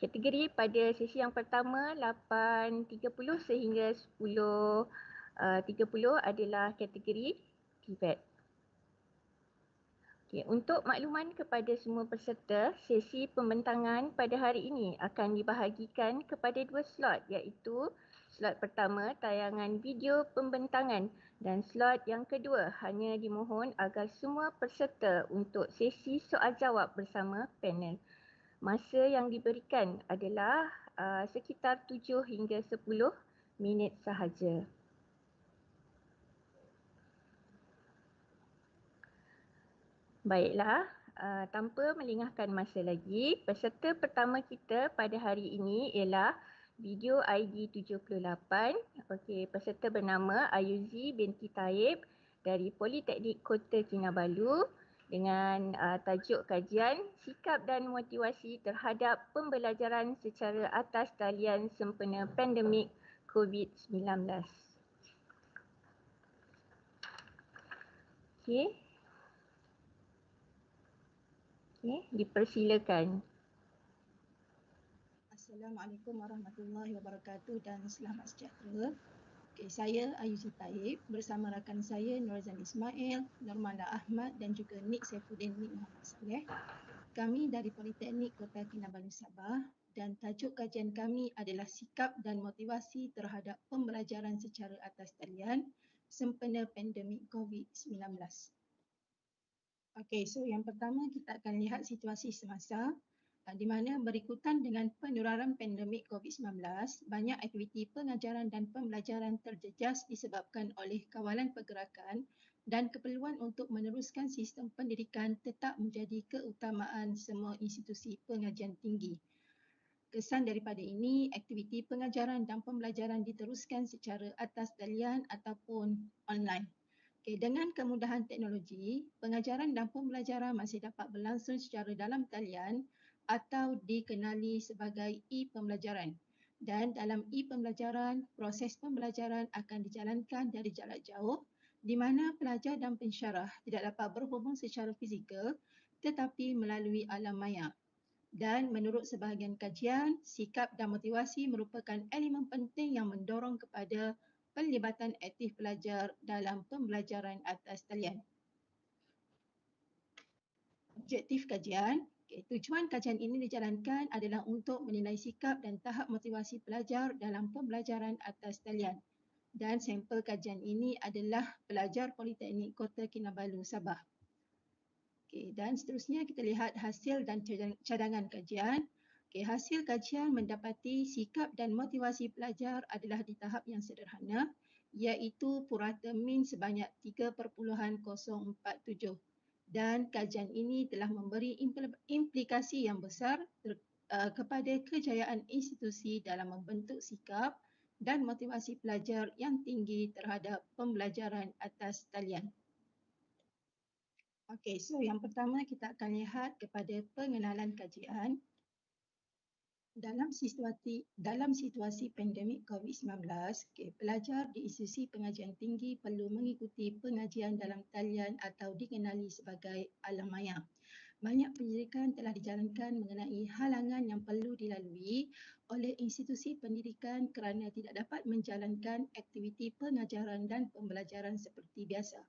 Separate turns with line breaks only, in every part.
kategori pada sesi yang pertama 8.30 sehingga 10.30 adalah kategori TVET. Okay, untuk makluman kepada semua peserta, sesi pembentangan pada hari ini akan dibahagikan kepada 2 slot, iaitu slot pertama tayangan video pembentangan dan slot yang kedua hanya dimohon agar semua peserta untuk sesi soal jawab bersama panel. Masa yang diberikan adalah sekitar 7 hingga 10 minit sahaja. Baiklah, tanpa melengahkan masa lagi, peserta pertama kita pada hari ini ialah video ID 78. Okey, peserta bernama Ayuzi binti Taib dari Politeknik Kota Kinabalu dengan tajuk kajian sikap dan motivasi terhadap pembelajaran secara atas talian sempena pandemik COVID-19. Okey. Dipersilakan.
Assalamualaikum warahmatullahi wabarakatuh dan selamat sejahtera. Saya Ayuzi Taib bersama rakan saya Nurazan Ismail, Nurmala Ahmad dan juga Nik Saifuddin Nik Muhammad Saleh. Kami dari Politeknik Kota Kinabalu Sabah dan tajuk kajian kami adalah sikap dan motivasi terhadap pembelajaran secara atas talian sempena pandemik COVID-19. So yang pertama kita akan lihat situasi semasa di mana berikutan dengan penularan pandemik COVID-19, banyak aktiviti pengajaran dan pembelajaran terjejas disebabkan oleh kawalan pergerakan dan keperluan untuk meneruskan sistem pendidikan tetap menjadi keutamaan semua institusi pengajian tinggi. Kesan daripada ini, aktiviti pengajaran dan pembelajaran diteruskan secara atas talian ataupun online. Dengan kemudahan teknologi, pengajaran dan pembelajaran masih dapat berlangsung secara dalam talian atau dikenali sebagai e-pembelajaran. Dan dalam e-pembelajaran, proses pembelajaran akan dijalankan dari jarak jauh di mana pelajar dan pensyarah tidak dapat berhubung secara fizikal tetapi melalui alam maya. Dan menurut sebahagian kajian, sikap dan motivasi merupakan elemen penting yang mendorong kepada pelibatan aktif pelajar dalam pembelajaran atas talian. Objektif kajian. Tujuan kajian ini dijalankan adalah untuk menilai sikap dan tahap motivasi pelajar dalam pembelajaran atas talian. Dan sampel kajian ini adalah pelajar Politeknik Kota Kinabalu Sabah. Dan seterusnya kita lihat hasil dan cadangan kajian. Hasil kajian mendapati sikap dan motivasi pelajar adalah di tahap yang sederhana, iaitu purata min sebanyak 3.047. Dan kajian ini telah memberi implikasi yang besar kepada kejayaan institusi dalam membentuk sikap dan motivasi pelajar yang tinggi terhadap pembelajaran atas talian. So yang pertama kita akan lihat kepada pengenalan kajian. Dalam situasi pandemik COVID-19, pelajar di institusi pengajian tinggi perlu mengikuti pengajian dalam talian atau dikenali sebagai alam maya. Banyak penyelidikan telah dijalankan mengenai halangan yang perlu dilalui oleh institusi pendidikan kerana tidak dapat menjalankan aktiviti pengajaran dan pembelajaran seperti biasa.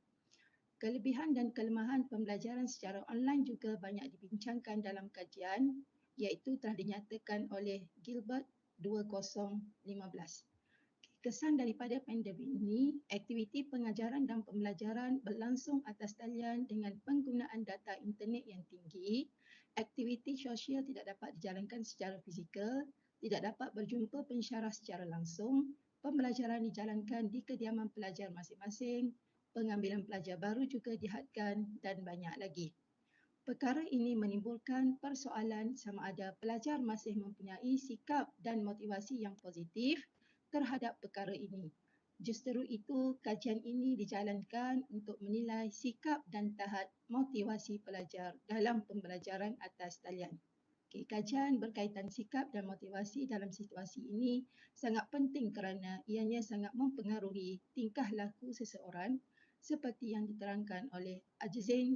Kelebihan dan kelemahan pembelajaran secara online juga banyak dibincangkan dalam kajian, iaitu telah dinyatakan oleh Gilbert 2015. Kesan daripada pandemik ini, aktiviti pengajaran dan pembelajaran berlangsung atas talian dengan penggunaan data internet yang tinggi, aktiviti sosial tidak dapat dijalankan secara fizikal, tidak dapat berjumpa pensyarah secara langsung, pembelajaran dijalankan di kediaman pelajar masing-masing, pengambilan pelajar baru juga dihadkan dan banyak lagi. Perkara ini menimbulkan persoalan sama ada pelajar masih mempunyai sikap dan motivasi yang positif terhadap perkara ini. Justru itu, kajian ini dijalankan untuk menilai sikap dan tahap motivasi pelajar dalam pembelajaran atas talian. Kajian berkaitan sikap dan motivasi dalam situasi ini sangat penting kerana ianya sangat mempengaruhi tingkah laku seseorang seperti yang diterangkan oleh Ajzain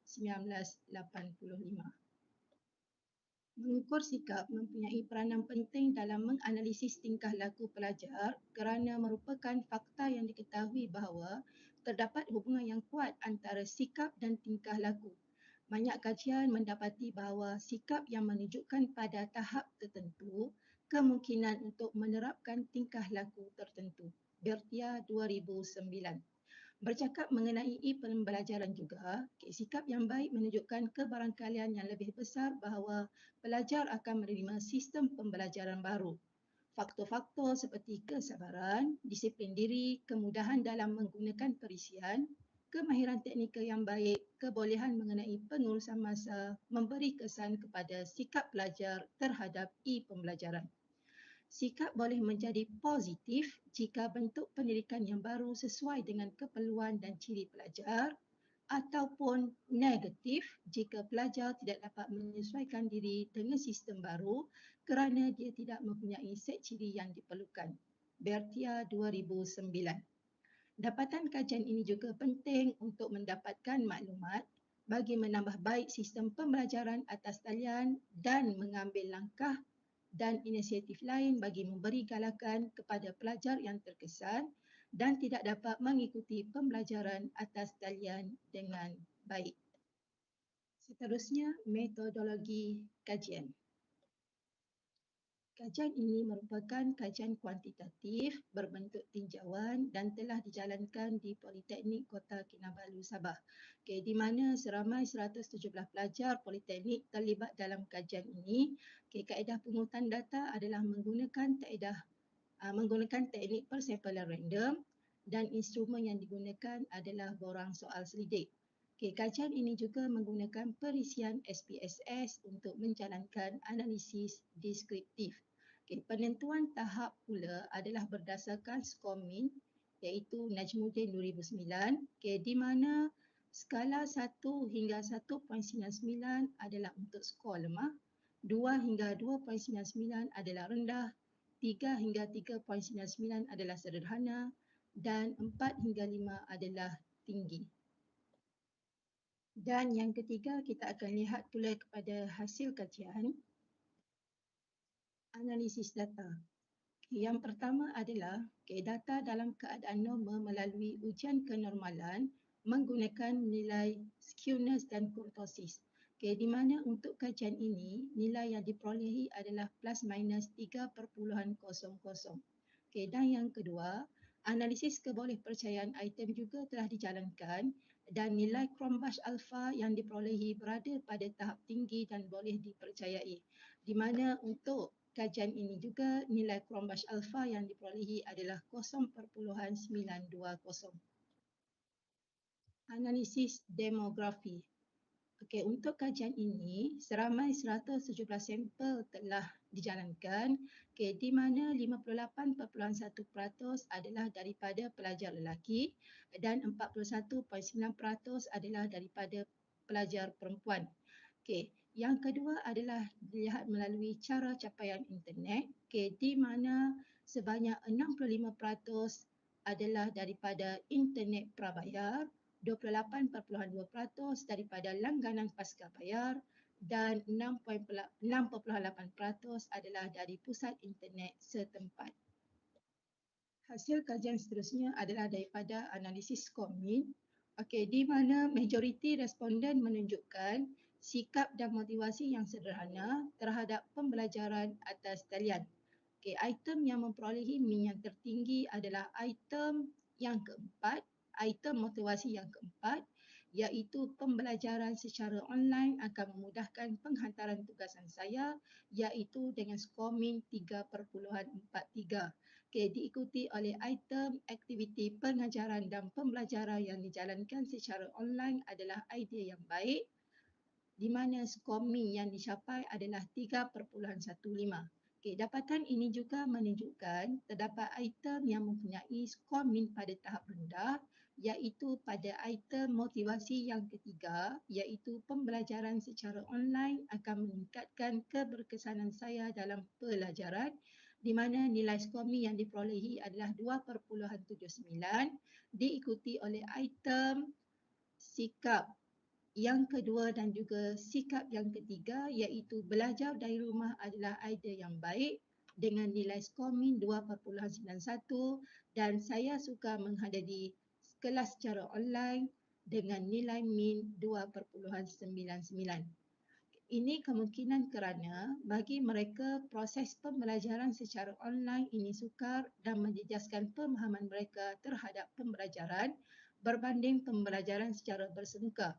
1985. Mengukur sikap mempunyai peranan penting dalam menganalisis tingkah laku pelajar kerana merupakan fakta yang diketahui bahawa terdapat hubungan yang kuat antara sikap dan tingkah laku. Banyak kajian mendapati bahawa sikap yang menunjukkan pada tahap tertentu kemungkinan untuk menerapkan tingkah laku tertentu. Bertia 2009. Bercakap mengenai pembelajaran juga, sikap yang baik menunjukkan kebarangkalian yang lebih besar bahawa pelajar akan menerima sistem pembelajaran baru. Faktor-faktor seperti kesabaran, disiplin diri, kemudahan dalam menggunakan perisian, kemahiran teknikal yang baik, kebolehan mengenai pengurusan masa memberi kesan kepada sikap pelajar terhadap pembelajaran. Sikap boleh menjadi positif jika bentuk pendidikan yang baru sesuai dengan keperluan dan ciri pelajar, ataupun negatif jika pelajar tidak dapat menyesuaikan diri dengan sistem baru kerana dia tidak mempunyai set ciri yang diperlukan. Bertia 2009. Dapatan kajian ini juga penting untuk mendapatkan maklumat bagi menambah baik sistem pembelajaran atas talian dan mengambil langkah dan inisiatif lain bagi memberi galakan kepada pelajar yang terkesan dan tidak dapat mengikuti pembelajaran atas talian dengan baik. Seterusnya, metodologi kajian. Kajian ini merupakan kajian kuantitatif berbentuk tinjauan dan telah dijalankan di Politeknik Kota Kinabalu, Sabah. Di mana seramai 117 pelajar Politeknik terlibat dalam kajian ini. Kaedah pengurutan data adalah menggunakan teknik persampalan random dan instrumen yang digunakan adalah borang soal selidik. Kajian ini juga menggunakan perisian SPSS untuk menjalankan analisis deskriptif. Penentuan tahap pula adalah berdasarkan skor min iaitu Najmuddin 2009 di mana skala 1 hingga 1.99 adalah untuk skor lemah, 2 hingga 2.99 adalah rendah, 3 hingga 3.99 adalah sederhana dan 4 hingga 5 adalah tinggi. Dan yang ketiga, kita akan lihat pula kepada hasil kajian analisis data. Yang pertama adalah data dalam keadaan normal melalui ujian kenormalan menggunakan nilai skewness dan kurtosis. Di mana untuk kajian ini, nilai yang diperolehi adalah plus minus 3.00. Dan yang kedua, analisis kebolehpercayaan item juga telah dijalankan dan nilai Cronbach alpha yang diperolehi berada pada tahap tinggi dan boleh dipercayai. Di mana untuk kajian ini juga nilai Cronbach alpha yang diperolehi adalah 0.920. Analisis demografi. Untuk kajian ini, seramai 117 sampel telah dijalankan di mana 58.1% adalah daripada pelajar lelaki dan 41.9% adalah daripada pelajar perempuan. Yang kedua adalah dilihat melalui cara capaian internet di mana sebanyak 65% adalah daripada internet prabayar, 28.2% daripada langganan pasca bayar dan 6.8% adalah dari pusat internet setempat. Hasil kajian seterusnya adalah daripada analisis skor min, di mana majoriti responden menunjukkan sikap dan motivasi yang sederhana terhadap pembelajaran atas talian. Item yang memperolehi min yang tertinggi adalah item yang keempat, item motivasi yang keempat, iaitu pembelajaran secara online akan memudahkan penghantaran tugasan saya, iaitu dengan skor min 3.43. Diikuti oleh item aktiviti pengajaran dan pembelajaran yang dijalankan secara online adalah idea yang baik, di mana skor min yang dicapai adalah 3.15. Dapatan ini juga menunjukkan terdapat item yang mempunyai skor min pada tahap rendah, iaitu pada item motivasi yang ketiga, iaitu pembelajaran secara online akan meningkatkan keberkesanan saya dalam pelajaran, di mana nilai skor min yang diperolehi adalah 2.79, diikuti oleh item sikap Yang kedua dan juga sikap yang ketiga iaitu belajar dari rumah adalah idea yang baik dengan nilai skor min 2.91 dan saya suka menghadiri kelas secara online dengan nilai min 2.99. Ini kemungkinan kerana bagi mereka proses pembelajaran secara online ini sukar dan menjejaskan pemahaman mereka terhadap pembelajaran berbanding pembelajaran secara bersemuka.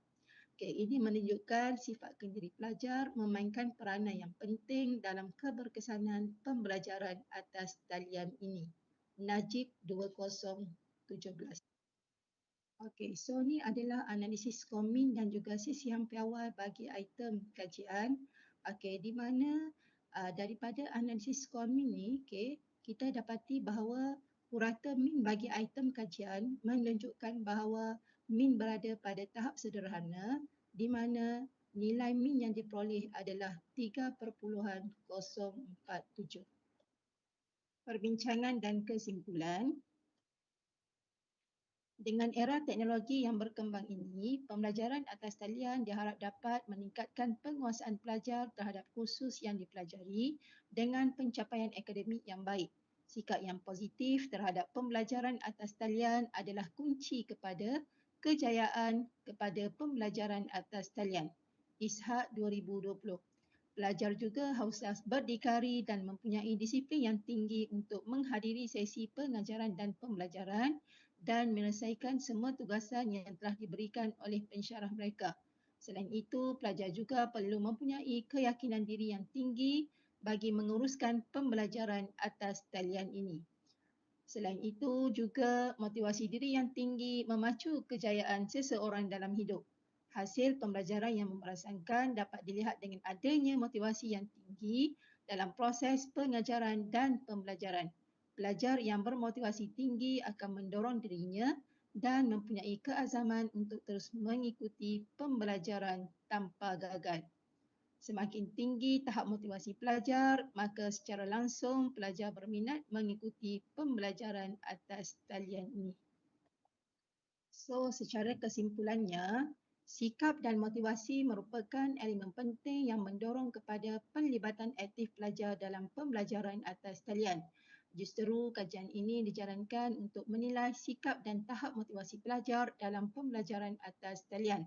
Ini menunjukkan sifat kendiri pelajar memainkan peranan yang penting dalam keberkesanan pembelajaran atas talian ini. Najib 2017. So ni adalah analisis skor min dan juga sesi hampir awal bagi item kajian. Di mana daripada analisis skor min ni, kita dapati bahawa purata min bagi item kajian menunjukkan bahawa min berada pada tahap sederhana di mana nilai min yang diperoleh adalah 3.047. Perbincangan dan kesimpulan. Dengan era teknologi yang berkembang ini, pembelajaran atas talian diharap dapat meningkatkan penguasaan pelajar terhadap kursus yang dipelajari dengan pencapaian akademik yang baik. Sikap yang positif terhadap pembelajaran atas talian adalah kunci kepada kejayaan kepada pembelajaran atas talian. Ishak 2020. Pelajar juga harus berdikari dan mempunyai disiplin yang tinggi untuk menghadiri sesi pengajaran dan pembelajaran dan menyelesaikan semua tugasan yang telah diberikan oleh pensyarah mereka. Selain itu, pelajar juga perlu mempunyai keyakinan diri yang tinggi bagi menguruskan pembelajaran atas talian ini. Selain itu, juga motivasi diri yang tinggi memacu kejayaan seseorang dalam hidup. Hasil pembelajaran yang memerasankan dapat dilihat dengan adanya motivasi yang tinggi dalam proses pengajaran dan pembelajaran. Pelajar yang bermotivasi tinggi akan mendorong dirinya dan mempunyai keazaman untuk terus mengikuti pembelajaran tanpa gagal. Semakin tinggi tahap motivasi pelajar, maka secara langsung pelajar berminat mengikuti pembelajaran atas talian ini. Secara kesimpulannya, sikap dan motivasi merupakan elemen penting yang mendorong kepada penlibatan aktif pelajar dalam pembelajaran atas talian. Justeru kajian ini dijalankan untuk menilai sikap dan tahap motivasi pelajar dalam pembelajaran atas talian.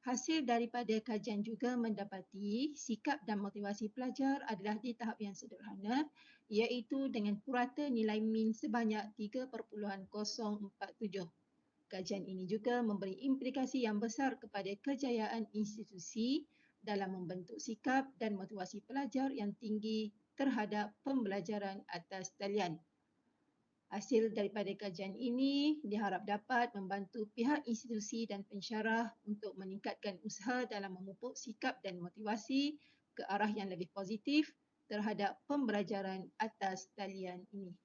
Hasil daripada kajian juga mendapati sikap dan motivasi pelajar adalah di tahap yang sederhana iaitu dengan purata nilai min sebanyak 3.047. Kajian ini juga memberi implikasi yang besar kepada kejayaan institusi dalam membentuk sikap dan motivasi pelajar yang tinggi terhadap pembelajaran atas talian. Hasil daripada kajian ini diharap dapat membantu pihak institusi dan pensyarah untuk meningkatkan usaha dalam memupuk sikap dan motivasi ke arah yang lebih positif terhadap pembelajaran atas talian ini.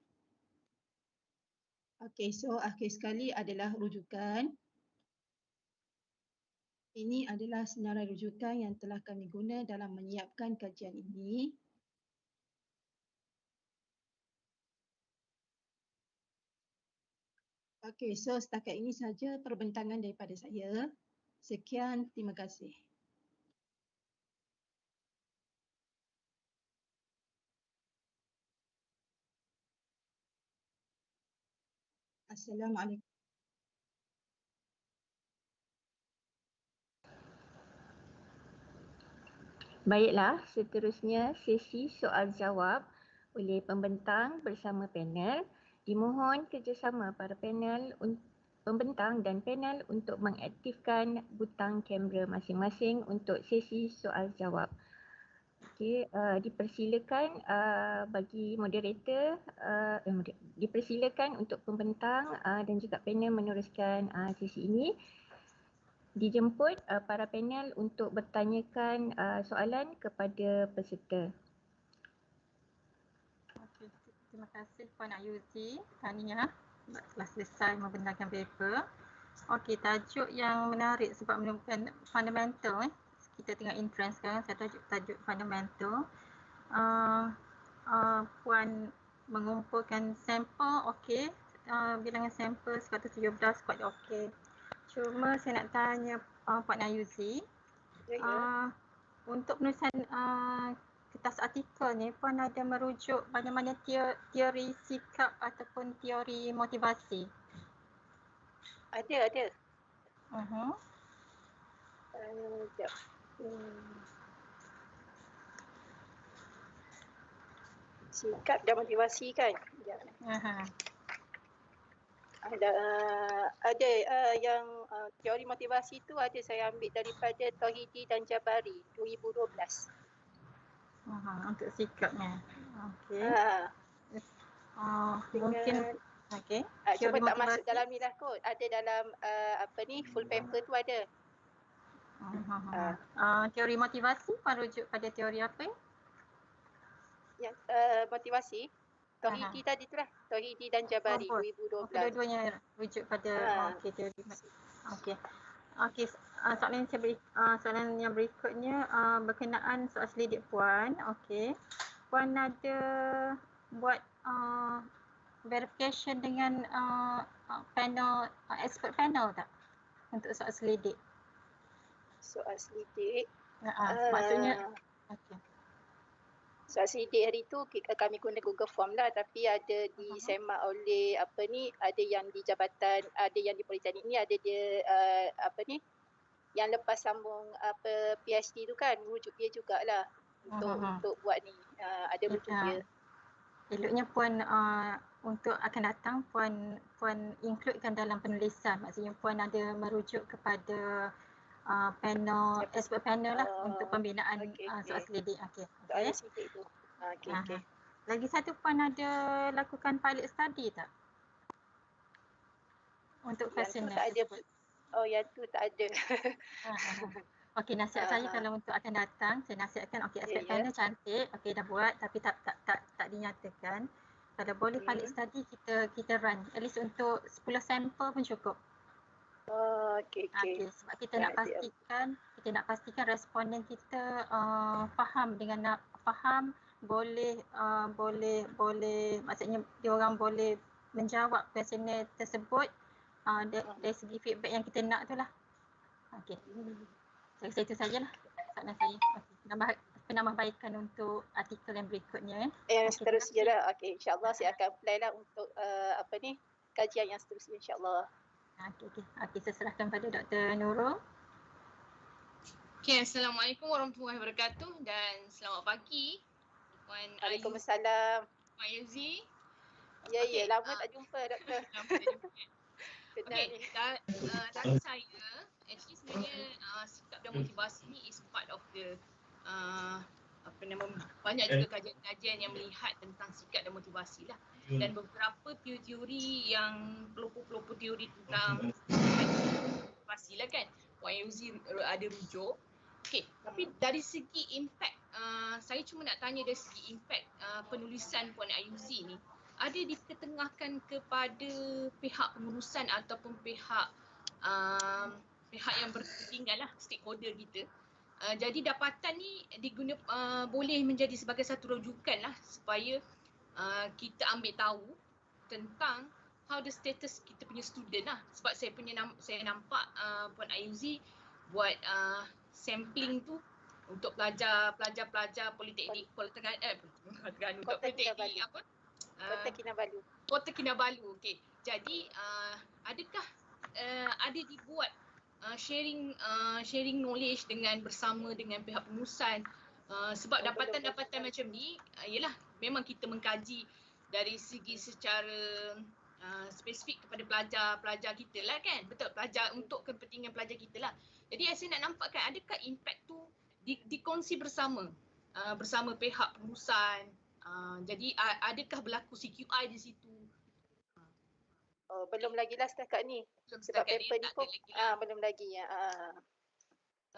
Akhir sekali adalah rujukan. Ini adalah senarai rujukan yang telah kami guna dalam menyiapkan kajian ini. Setakat ini sahaja perbincangan daripada saya. Sekian, terima kasih. Assalamualaikum.
Baiklah, seterusnya sesi soal jawab oleh pembentang bersama panel. Dimohon kerjasama para panel pembentang dan panel untuk mengaktifkan butang kamera masing-masing untuk sesi soal jawab. Dipersilakan bagi moderator, dipersilakan untuk pembentang dan juga panel meneruskan sesi ini. Dijemput para panel untuk bertanyakan soalan kepada peserta.
Terima kasih Puan Ayuzi, tahniah telah selesai membentangkan paper. Tajuk yang menarik sebab menemukan fundamental. Kita tengok entrance sekarang, saya tajuk fundamental. Puan mengumpulkan sampel, bilangan sampel 117 quite okey. Cuma saya nak tanya Puan Ayuzi, untuk penulisan kertas artikel ni, Puan ada merujuk mana-mana teori sikap ataupun teori motivasi?
Ada. Sekejap. Sikap dan motivasi kan? Ada yang teori motivasi tu ada saya ambil daripada Tauhidi dan Jabari 2012.
Untuk sikapnya. Okey.
Mungkin cuba tak masuk dalam ni lah kot. Ada dalam full paper tu ada.
Teori motivasi merujuk pada teori apa?
Yang motivasi Tauhidi tadi tu lah, Tauhidi dan Jabari 2012.
Kedua-duanya rujuk pada teori. Soalan yang berikutnya berkenaan soal selidik Puan. Puan ada buat verification dengan panel, expert panel tak untuk soal selidik?
Soal selidik?
Maksudnya
soal selidik hari tu kami guna Google Form lah, tapi ada disemak oleh ada yang di jabatan, ada yang di Politeknik ni, ada dia yang lepas sambung PhD tu kan, rujuk dia jugalah untuk buat ni, ada rujuk dia.
Eloknya Puan untuk akan datang Puan includekan dalam penulisan, maksudnya Puan ada merujuk kepada panel, expert panel lah untuk pembinaan soal selidik.
Soal selidik tu.
Lagi satu, Puan ada lakukan pilot study tak? Untuk questionnaire.
Tak ada. Yang tu tak ada.
Nasihat saya kalau untuk akan datang, saya nasihatkan expert panel cantik, dah buat tapi tak dinyatakan. Kalau boleh pilot study kita run at least untuk 10 sampel pun cukup. Sebab kita nak pastikan responden kita faham boleh maksudnya dia orang boleh menjawab questionnaire tersebut dari segi feedback yang kita nak tu lah. Saya rasa itu sajalah soalan saya. Penambahbaikan untuk artikel yang berikutnya.
Yang seterusnya lah. InsyaAllah saya akan apply lah untuk kajian yang seterusnya insyaAllah.
Saya serahkan pada Dr. Nurul.
Assalamualaikum warahmatullahi wabarakatuh dan selamat pagi Puan Ayu.
Waalaikumsalam.
Puan Ayuzi.
Lama tak jumpa Doktor.
Dari saya, actually sebenarnya sikap dan motivasi ni is part of the banyak juga kajian-kajian yang melihat tentang sikap dan motivasi lah. Dan beberapa teori yang pelopor-pelopor teori tentang motivasi lah kan, Puan Ayuzi ada rujuk. Tapi dari segi impact, saya cuma nak tanya dari segi impact penulisan Puan Ayuzi ni, ada diketengahkan kepada pihak pengurusan ataupun pihak yang berkepentingan lah, stakeholder kita. Jadi dapatan ni boleh menjadi sebagai satu rujukan lah supaya kita ambil tahu tentang how the status kita punya student lah. Sebab saya nampak Puan Ayuzi buat sampling tu untuk pelajar Politeknik Kota Kinabalu. Jadi adakah ada dibuat sharing knowledge bersama dengan pihak pengurusan, sebab dapatan-dapatan macam ni ialah memang kita mengkaji dari segi secara spesifik kepada pelajar kita lah kan, betul, pelajar untuk kepentingan pelajar kita lah. Jadi saya nak nampakkan adakah impact tu dikongsi bersama pihak pengurusan, jadi adakah berlaku CQI di situ?
Belum lagi lah setakat ni. Sebab paper ni pun belum lagi.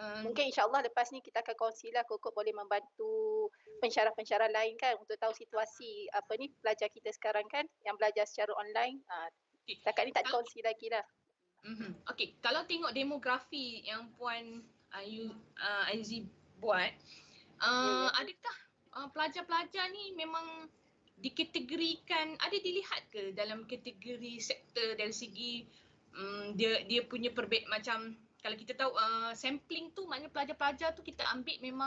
Mungkin insyaAllah lepas ni kita akan kongsi lah, Kokok boleh membantu pensyarah-pensyarah lain kan untuk tahu situasi pelajar kita sekarang kan yang belajar secara online. Setakat ni tak dikongsi lagi lah.
Kalau tengok demografi yang Puan Ayuzi buat, adakah pelajar-pelajar ni memang dikategorikan, ada dilihat ke dalam kategori sektor dari segi dia punya macam kalau kita tahu sampling tu maknanya pelajar-pelajar tu kita ambil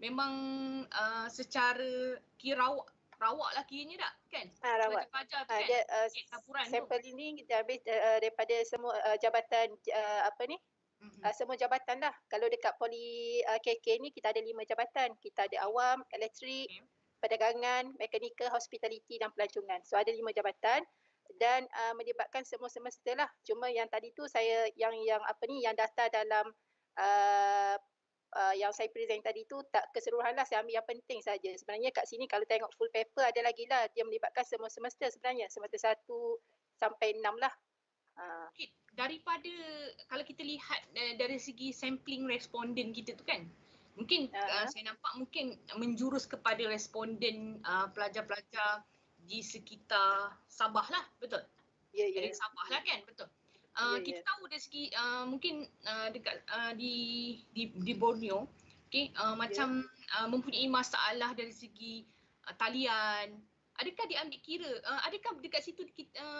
memang secara rawak lah kiranya tak kan?
Rawak.
Pelajar-pelajar tu kan? Campuran
Sampel
tu.
ini kita ambil daripada semua jabatan semua jabatan lah. Kalau dekat Poli KK ni kita ada 5 jabatan. Kita ada awam, elektrik, perdagangan, mekanikal, hospitality dan pelancongan. So ada 5 jabatan dan melibatkan semua semesta lah. Cuma yang tadi tu saya yang data dalam yang saya present tadi tu tak keseluruhan lah, saya ambil yang penting saja. Sebenarnya kat sini kalau tengok full paper ada lagi lah, dia melibatkan semua semester sebenarnya, semester 1 sampai 6 lah.
Okay. Daripada kalau kita lihat dari segi sampling responden kita tu kan, mungkin saya nampak mungkin menjurus kepada responden pelajar-pelajar di sekitar Sabah lah, betul?
Ya.
Dari Sabah lah kan, betul? Kita tahu dari segi mungkin dekat di Borneo, okay, macam mempunyai masalah dari segi talian. Adakah diambil kira, adakah dekat situ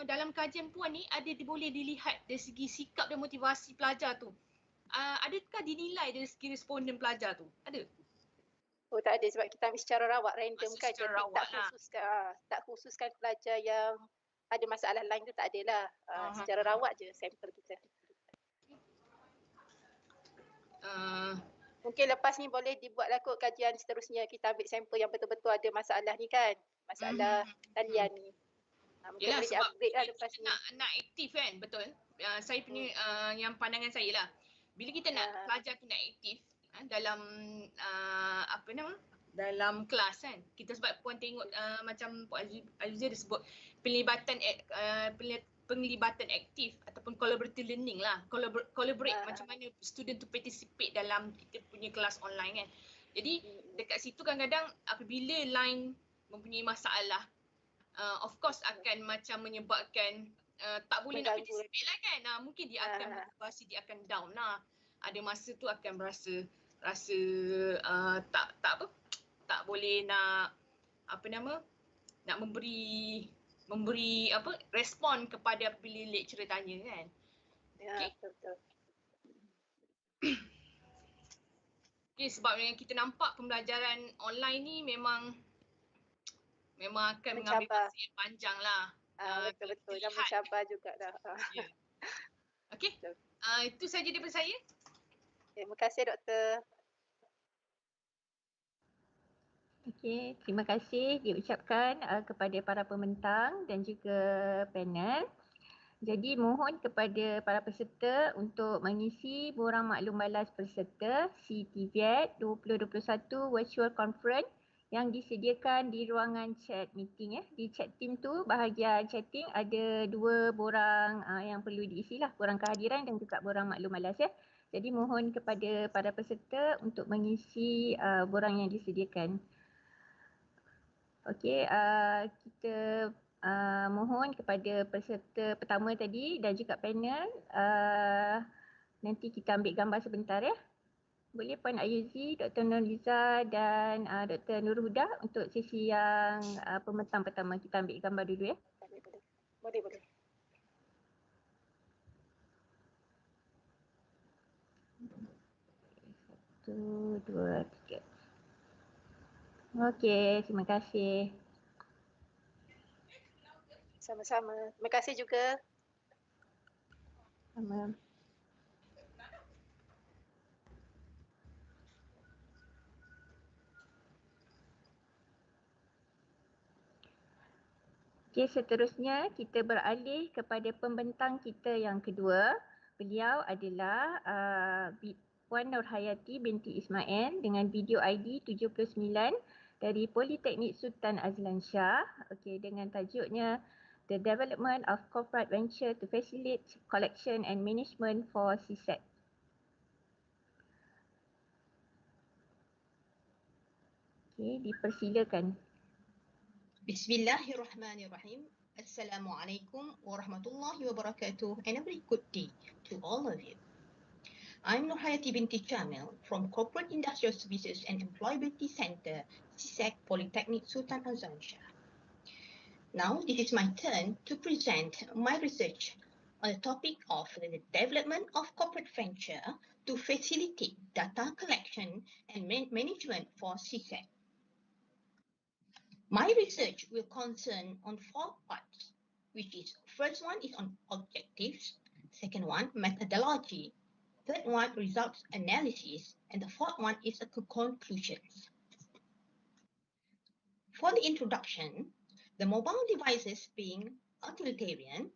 dalam kajian puan ni boleh dilihat dari segi sikap dan motivasi pelajar tu? Adakah dinilai dari segi responden pelajar tu? Ada?
Oh tak ada, sebab kita ambil secara rawak, random kan.
Secara rawak
tak khususkan pelajar yang ada masalah lain tu, tak adalah. Secara rawak je sampel kita. Mungkin lepas ni boleh dibuatlah kot kajian seterusnya. Kita ambil sampel yang betul-betul ada masalah ni kan. Masalah talian ni. Mungkin
yelah,
boleh
sebab
di-upgrade lah lepas ni.
Nak aktif kan, betul. Saya punya yang pandangan saya lah. Bila kita nak pelajar tu nak aktif dalam dalam kelas kan. Kita sebab puan tengok macam Puan Azizah dia sebut penglibatan aktif ataupun collaborative learning lah. Collaborate macam mana student tu participate dalam kita punya kelas online kan. Jadi dekat situ kadang-kadang apabila line mempunyai masalah, of course akan macam menyebabkan tak boleh nak participate lah kan. Mungkin dia akan motivasi, dia akan down lah. Ada masa tu akan rasa tak boleh nak nak memberi respon kepada apabila lecturer tanya kan.
Ya, betul.
Okay, sebab yang kita nampak pembelajaran online ni memang akan mengambil masa yang panjang lah.
Betul-betul, dan mencabar juga dah.
Yeah. Okay, itu saja daripada saya.
Terima kasih Doktor.
Okey, terima kasih diucapkan kepada para pembentang dan juga panel. Jadi mohon kepada para peserta untuk mengisi borang maklum balas peserta CiE-TVET 2021 Virtual Conference yang disediakan di ruangan chat meeting. Di chat team tu bahagian chatting ada 2 borang yang perlu diisi lah, borang kehadiran dan juga borang maklum balas ya. Jadi mohon kepada para peserta untuk mengisi borang yang disediakan. Okey, kita mohon kepada peserta pertama tadi dan juga panel, nanti kita ambil gambar sebentar ya. Boleh Puan Ayuzi, Dr. Nurliza dan Dr. Nur Huda untuk sesi yang pembentang pertama. Kita ambil gambar dulu ya.
Boleh.
1, 2, 3. Okey, terima kasih.
Sama-sama. Terima kasih juga.
Sama. Okey, seterusnya kita beralih kepada pembentang kita yang kedua. Beliau adalah Puan Nurhayati binti Ismail dengan video ID 79 dari Politeknik Sultan Azlan Shah. Okey, dengan tajuknya The Development of Corporate Venture to Facilitate Collection and Management for CiE-TVET. Okey, dipersilakan.
Bismillahirrahmanirrahim. Assalamualaikum warahmatullahi wabarakatuh and a very good day to all of you. I'm Nurhayati binti Jamil from Corporate Industrial Services and Employability Center, CiE-TVET, Politeknik Sultan Azlan Shah. Now, this is my turn to present my research on the topic of the development of corporate venture to facilitate data collection and management for CiE-TVET. My research will concern on 4 parts, which is first one is on objectives, second one methodology, third one results analysis, and the fourth one is a conclusions. For the introduction, the mobile devices being utilitarian,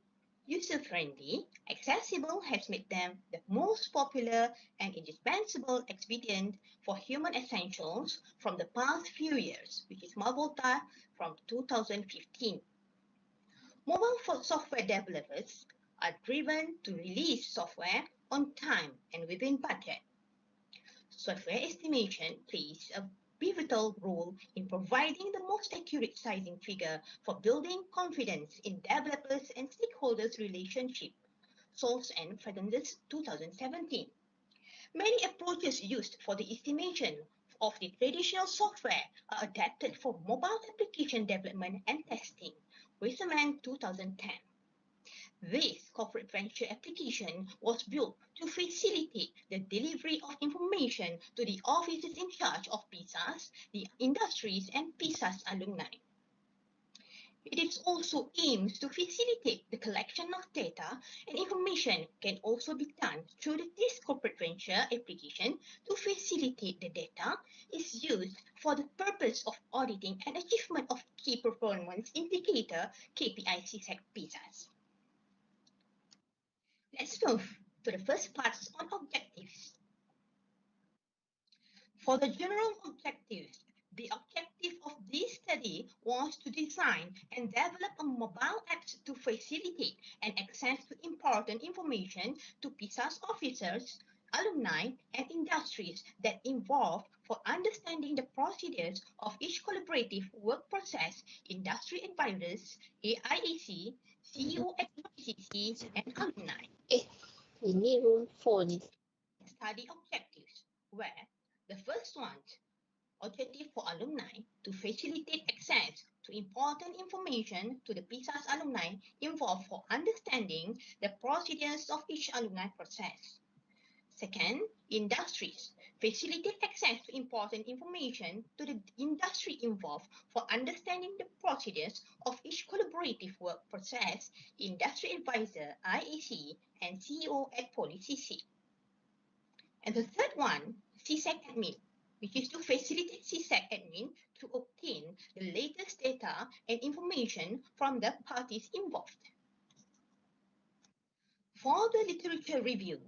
user-friendly, accessible has made them the most popular and indispensable expedient for human essentials from the past few years, which is Malvolta from 2015. Mobile software developers are driven to release software on time and within budget. Software estimation plays a pivotal role in providing the most accurate sizing figure for building confidence in developers and stakeholders relationship. Source and Fragrance 2017. Many approaches used for the estimation of the traditional software are adapted for mobile application development and testing. Reisman 2010. This corporate venture application was built to facilitate the delivery of information to the officers in charge of PISAs, the industries, and PISAs alumni. It also aims to facilitate the collection of data, and information can also be done through this corporate venture application to facilitate the data is used for the purpose of auditing and achievement of key performance indicator KPI CiE-TVET PISAs. Let's move to the first parts on objectives. For the general objectives, the objective of this study was to design and develop a mobile app to facilitate and access to important information to PISA's officers, alumni, and industries that involve for understanding the procedures of each collaborative work process, industry advisors, AIAC, CEO at PCC, and alumni.
Ini room 4 ni.
Study objectives, where the first one, objective for alumni to facilitate access to important information to the PISA's alumni involved for understanding the procedures of each alumni process. Second, industries facilitate access to important information to the industry involved for understanding the procedures of each collaborative work process, industry advisor, IAC, and CEO at PoliCC. And the third one, CSEC admin, which is to facilitate CSEC admin to obtain the latest data and information from the parties involved. For the literature review,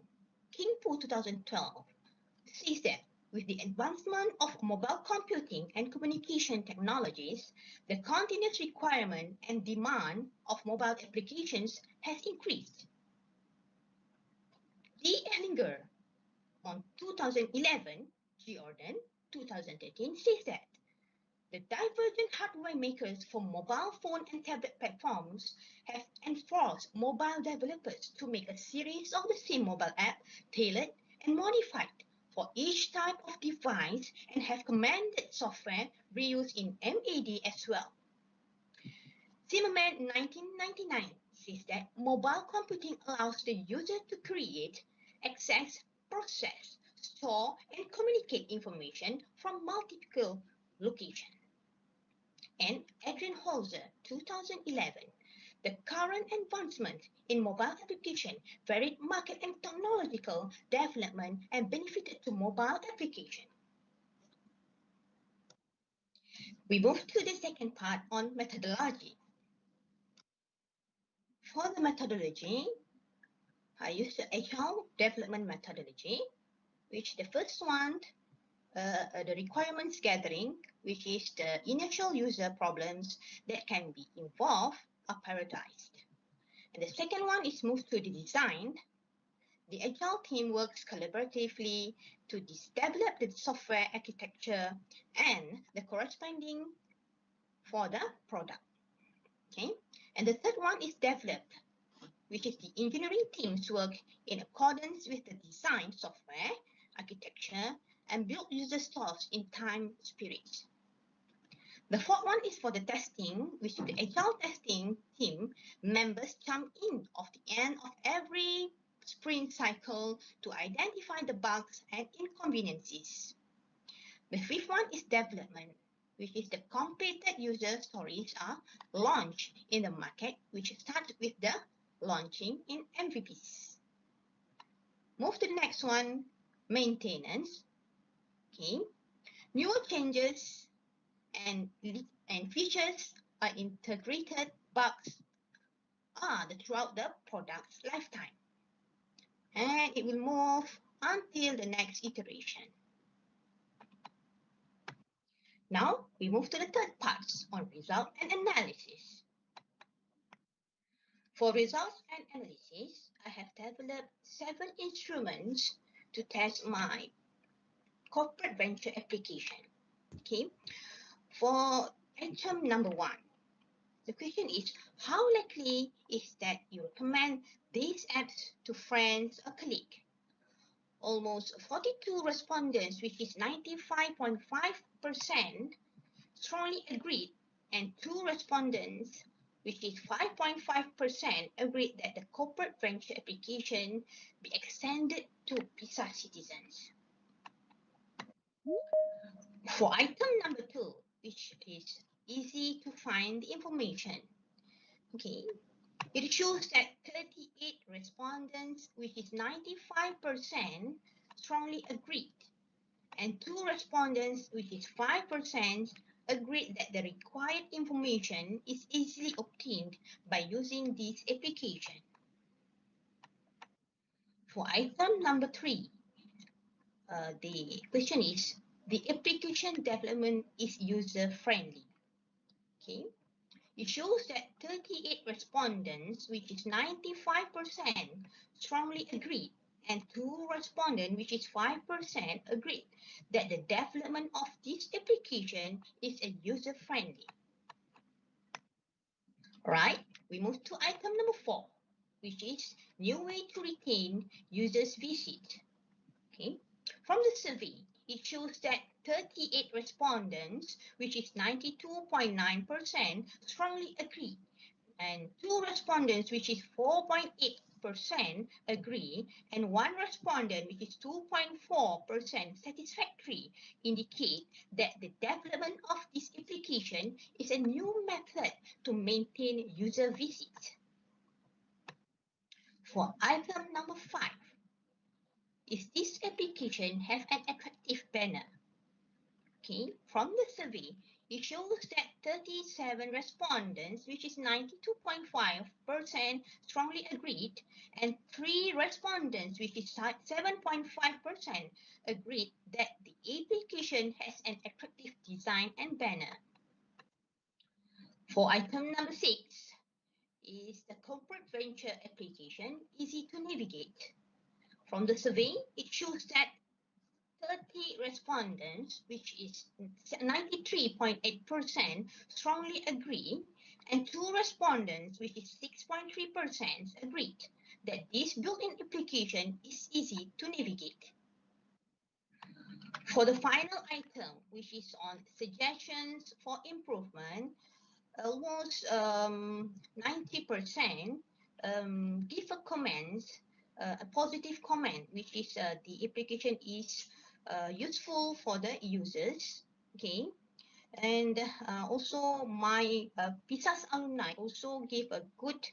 Kingpo 2012 says that with the advancement of mobile computing and communication technologies, the continuous requirement and demand of mobile applications has increased. D. Ellinger on 2011, Jordan 2013 says that the divergent hardware makers for mobile phone and tablet platforms have enforced mobile developers to make a series of the same mobile app tailored and modified for each type of device and have commanded software reuse in MAD as well. Zimmerman 1999 says that mobile computing allows the user to create, access, process, store, and communicate information from multiple locations. And Adrian Holzer, 2011, the current advancement in mobile application varied market and technological development and benefited to mobile application. We move to the second part on methodology. For the methodology, I use the Agile development methodology, which the first one, the requirements gathering, which is the initial user problems that can be involved, are prioritized. And the second one is moved to the design. The Agile team works collaboratively to develop the software architecture and the corresponding for the product. Okay, and the third one is developed, which is the engineering team's work in accordance with the design software architecture and build user stores in time spirit. The fourth one is for the testing, which the agile testing team members jump in of the end of every sprint cycle to identify the bugs and inconveniences. The fifth one is development, which is the completed user stories are launched in the market, which starts with the launching in MVPs. Move to the next one, maintenance. Okay, newer changes and features are integrated bugs are throughout the product's lifetime, and it will move until the next iteration. Now we move to the third part on result and analysis. For results and analysis, I have developed 7 instruments to test my corporate venture application. Okay, for item number 1, the question is, how likely is that you recommend these apps to friends or colleagues? Almost 42 respondents, which is 95.5%, strongly agreed, and 2 respondents, which is 5.5%, agreed that the corporate venture application be extended to PISA citizens. For item number 2, which is easy to find the information, okay, it shows that 38 respondents, which is 95%, strongly agreed, and 2 respondents, which is 5%, agreed that the required information is easily obtained by using this application. For item number 3, the question is, the application development is user-friendly. Okay, it shows that 38 respondents, which is 95%, strongly agreed, and 2 respondents, which is 5%, agreed that the development of this application is a user-friendly. Right, we move to item number 4, which is new way to retain users' visit. Okay, from the survey, it shows that 38 respondents, which is 92.9%, strongly agree, and 2 respondents, which is 4.8%, agree, and 1 respondent, which is 2.4%, satisfactory, indicate that the development of this application is a new method to maintain user visits. For item number 5, is this application have an attractive banner? Okay, from the survey, it shows that 37 respondents, which is 92.5%, strongly agreed, and 3 respondents, which is 7.5%, agreed that the application has an attractive design and banner. For item number 6, is the corporate venture application easy to navigate? From the survey, it shows that 30 respondents, which is 93.8%, strongly agree, and 2 respondents, which is 6.3%, agreed that this built-in application is easy to navigate. For the final item, which is on suggestions for improvement, almost 90% give a comment, a positive comment, which is the application is useful for the users. Okay, and also my PISA's alumni also gave a good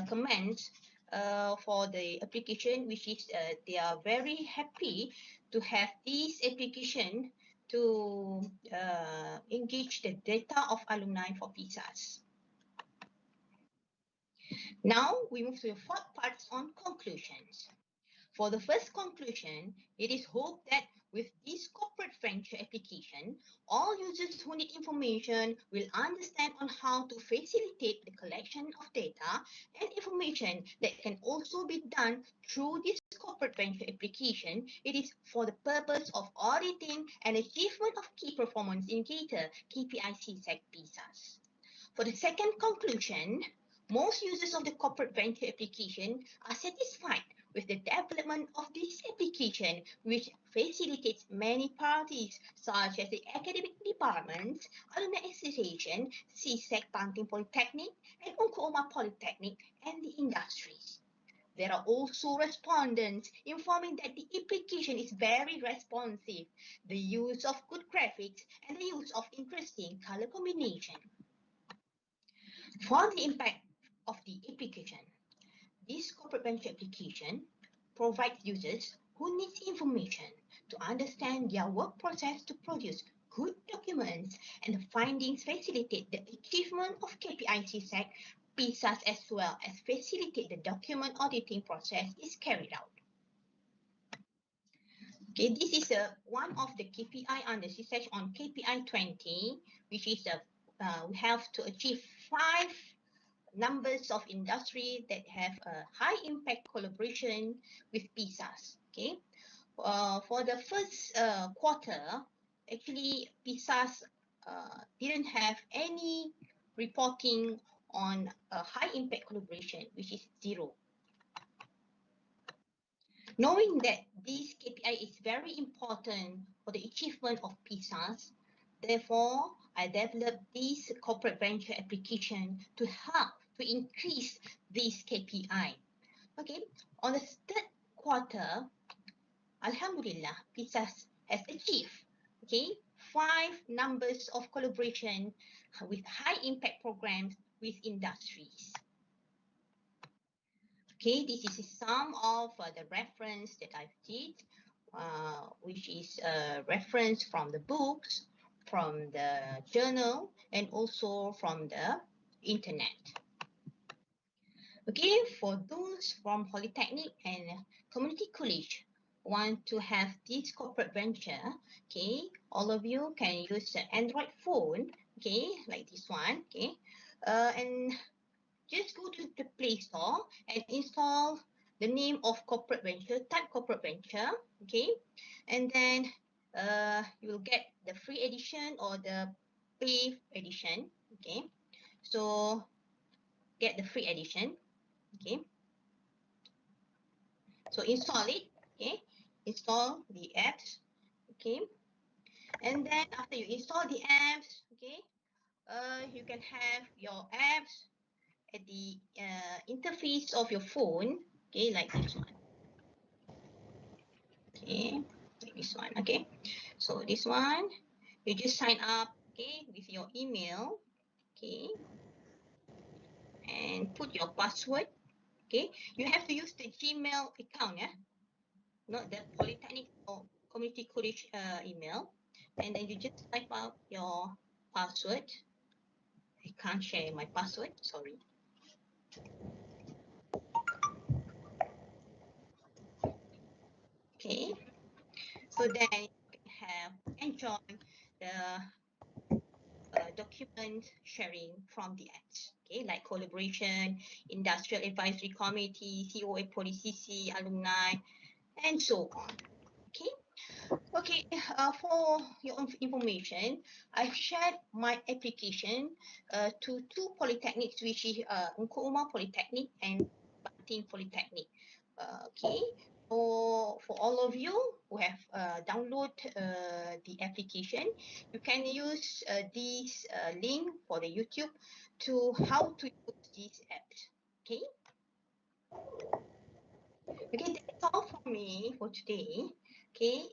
comment for the application, which is they are very happy to have this application to engage the data of alumni for PISA's. Now we move to the 4th part on conclusions. For the first conclusion, it is hoped that with this corporate venture application, all users who need information will understand on how to facilitate the collection of data and information that can also be done through this corporate venture application. It is for the purpose of auditing and achievement of key performance indicator, KPIC SEC PISA's. For the second conclusion, most users of the corporate venture application are satisfied with the development of this application, which facilitates many parties, such as the academic departments, alumni association, CSEC Banting Polytechnic, and Unku Polytechnic, and the industries. There are also respondents informing that the application is very responsive, the use of good graphics, and the use of interesting color combination. For the impact of the application, this corporate venture application provides users who need information to understand their work process to produce good documents, and the findings facilitate the achievement of KPI CSEC, PISAs, as well as facilitate the document auditing process is carried out. Okay, this is one of the KPI under CSEC on KPI 20, which is we have to achieve 5 numbers of industry that have a high impact collaboration with PISAs. Okay, for the first quarter, actually PISAs didn't have any reporting on a high impact collaboration, which is 0. Knowing that this KPI is very important for the achievement of PISAs, therefore, I developed this corporate venture application to help to increase this KPI. Okay, on the third quarter, Alhamdulillah, PISAs has achieved 5 numbers of collaboration with high impact programs with industries. Okay, this is some of the reference that I've did, which is a reference from the books, from the journal, and also from the internet. Okay, for those from Polytechnic and Community College want to have this corporate venture, okay, all of you can use the Android phone, okay, like this one, okay, and just go to the Play Store and install the name of corporate venture, type corporate venture, okay, and then you will get the free edition or the pay edition, okay. So get the free edition, okay. So install it, okay, install the apps, okay, and then after you install the apps, okay, you can have your apps at the interface of your phone, okay, like this one, okay, like this one, okay. So this one, you just sign up, okay, with your email, okay, and put your password, okay. You have to use the Gmail account, yeah, not the Polytechnic or Community College email, and then you just type out your password. I can't share my password, sorry. Okay, so then you can enjoy the document sharing from the apps, okay, like collaboration, industrial advisory committee, COA policy, alumni, and so on. Okay, okay. For your information, I've shared my application to 2 polytechnics, which is Unku Polytechnic and Banting Polytechnic. Okay. For all of you who have downloaded the application, you can use this link for the YouTube to how to use these apps. Okay. Okay, that's all for me for today. Okay.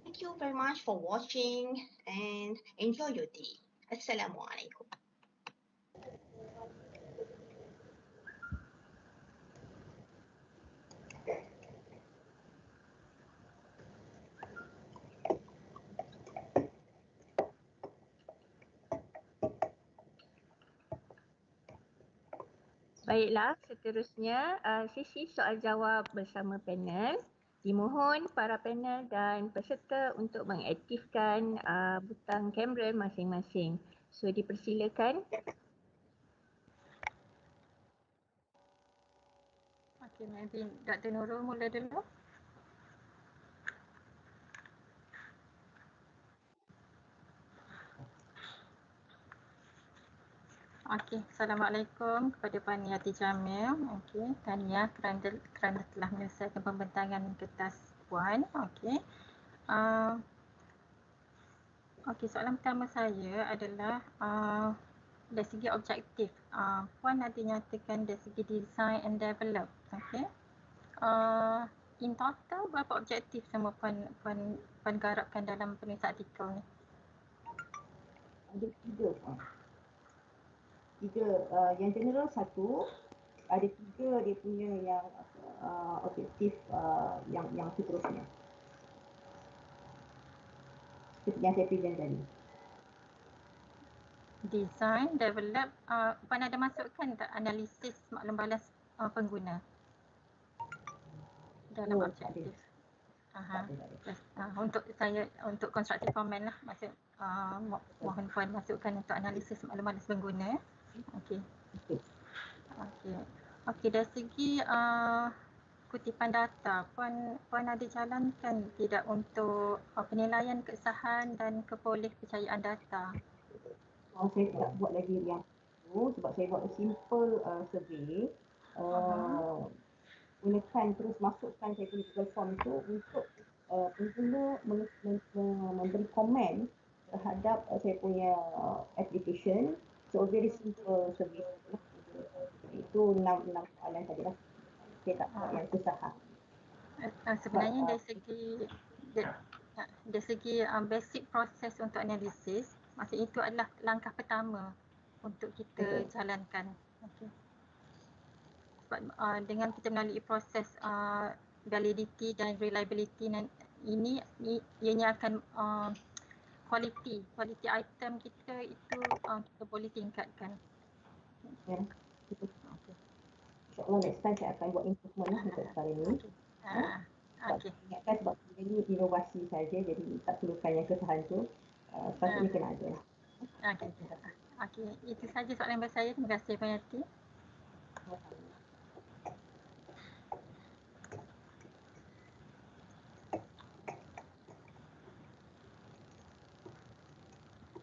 Thank you very much for watching and enjoy your day. Assalamualaikum.
Baiklah, seterusnya sesi soal jawab bersama panel. Dimohon para panel dan peserta untuk mengaktifkan butang kamera masing-masing. So dipersilakan.
Okay, maybe Dr. Nurul mula dulu. Okey, Assalamualaikum kepada Puan Yati Jamil. Okey, tahniah kerana telah menyelesaikan pembentangan kertas Puan. Okey. Okey, soalan pertama saya adalah dari segi objektif. Puan ada nyatakan dari segi design and develop. Okey. In total berapa objektif sama Puan garapkan dalam penulisan artikel ni?
Ada tiga, yang general satu, ada tiga dia punya yang objektif yang seterusnya. Seperti yang saya present tadi.
Design, develop, Puan ada masukkan tak analisis maklum balas pengguna dalam objektif? Untuk constructive comment lah, maksud mohon Puan masukkan untuk analisis maklum balas pengguna. Okey. Dari segi kutipan data, Puan ada jalankan tidak untuk penilaian keabsahan dan kebolehpercayaan data?
Saya tak buat lagi yang itu sebab saya buat simple survey. Gunakan terus masukkan saya punya Google Form tu untuk pengguna memberi komen terhadap saya punya application. So very simple survey. Itu 6 soalan sajalah. Saya tak buat yang susah.
Sebenarnya dari segi basic proses untuk analisis, maksud itu adalah langkah pertama untuk kita jalankan. Okay. Sebab dengan kita melalui proses validity dan reliability ini ianya akan quality item kita itu kita boleh tingkatkan.
Ya. InsyaAllah next time saya akan buat improvement lah untuk sekarang ini. Ingatkan sebab ini inovasi saja, jadi tak perlukan yang kesalahan tu. Sepatutnya kena ada lah.
Okey, itu saja soalan dari saya. Terima kasih Puan Yati.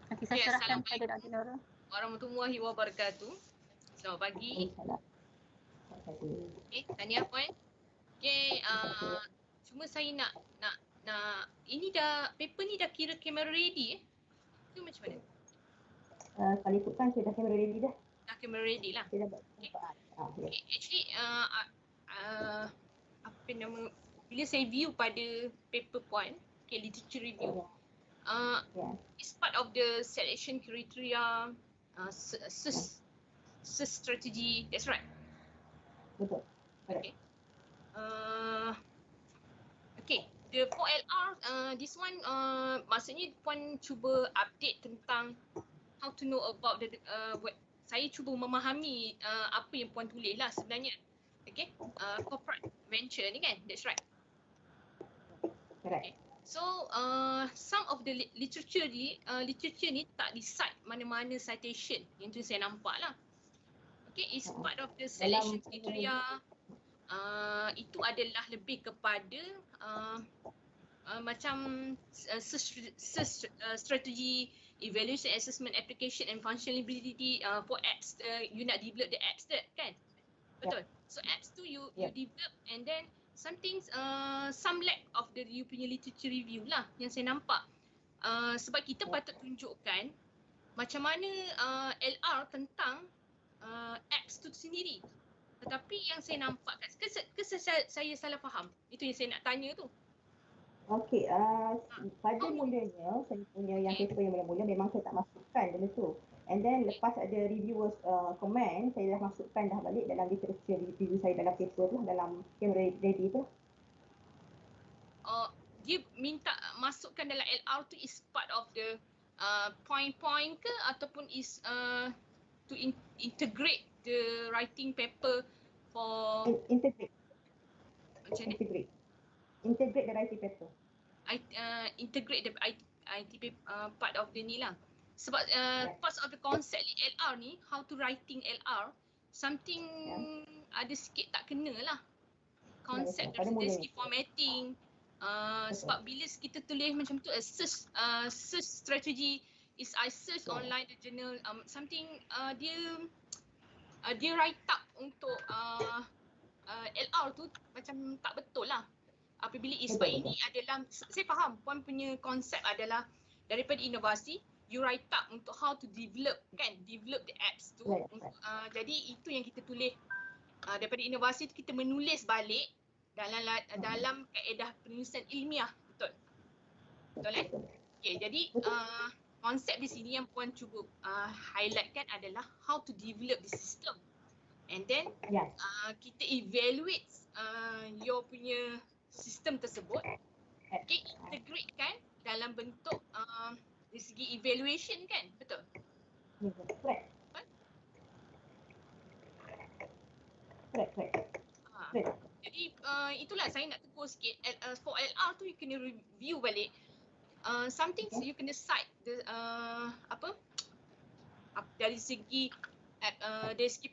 Okey, saya serahkan kepada Dr. Nurul.
Warahmatullahi wabarakatuh. Selamat pagi. Okey, tahniah Puan. Okey, cuma saya nak ini dah paper ni dah kira kamera ready Itu macam mana?
Kalau ikutkan saya dah kamera ready dah.
Dah kamera ready lah.
Saya dah buat.
Actually apa nama, bila saya view pada paper Puan, literature review, it's part of the selection criteria, strategy. That's right.
Betul.
Okay. Okay, the 4LR, this one maksudnya Puan cuba update tentang how to know about the saya cuba memahami apa yang Puan tulis lah sebenarnya. Okay, corporate venture ni kan, that's right. Okay. So some of the literature ni tak di-cite mana-mana citation, yang tu saya nampak lah. Okay, it's part of the selection criteria. Itu adalah lebih kepada macam strategi, evaluation, assessment, application and functionality for apps. You nak develop the apps kan? Betul. So apps tu you develop, and then some lack of the you punya literature review lah yang saya nampak. Sebab kita patut tunjukkan macam mana LR tentang apps tu sendiri. Tetapi yang saya nampak, saya salah faham? Itu yang saya nak tanya tu.
Okey, pada mulanya saya punya yang paper yang mula-mula memang saya tak masukkan benda tu. And then lepas ada reviewers comment, saya dah masukkan dah balik dalam literature review saya dalam paper tu, dalam kamera ready tu.
Dia minta masukkan dalam LR tu is part of the point-point ke ataupun is to integrate the writing paper for
integrate.
Macam ni?
Integrate the writing paper.
Integrate the IT paper, part of the ni lah. Sebab part of the concept LR ni, how to writing LR, something ada sikit tak kena lah. Konsep dari segi formatting. Sebab bila kita tulis macam tu, search strategy is I search online the journal something dia write up untuk LR tu macam tak betul lah. Apabila sebab ini adalah, saya faham puan punya konsep adalah daripada inovasi, you write up untuk how to develop the apps tu. Jadi itu yang kita tulis daripada inovasi tu, kita menulis balik dalam kaedah penulisan ilmiah, betul? Betul eh? Okay, jadi konsep di sini yang puan cuba highlight kan adalah how to develop the system. And then kita evaluate your punya sistem tersebut, okay, integrate kan dalam bentuk dari segi evaluation kan, betul?
Correct.
Jadi itulah saya nak tegur sikit. For LR tu you kena review balik. Something you kena cite the, dari segi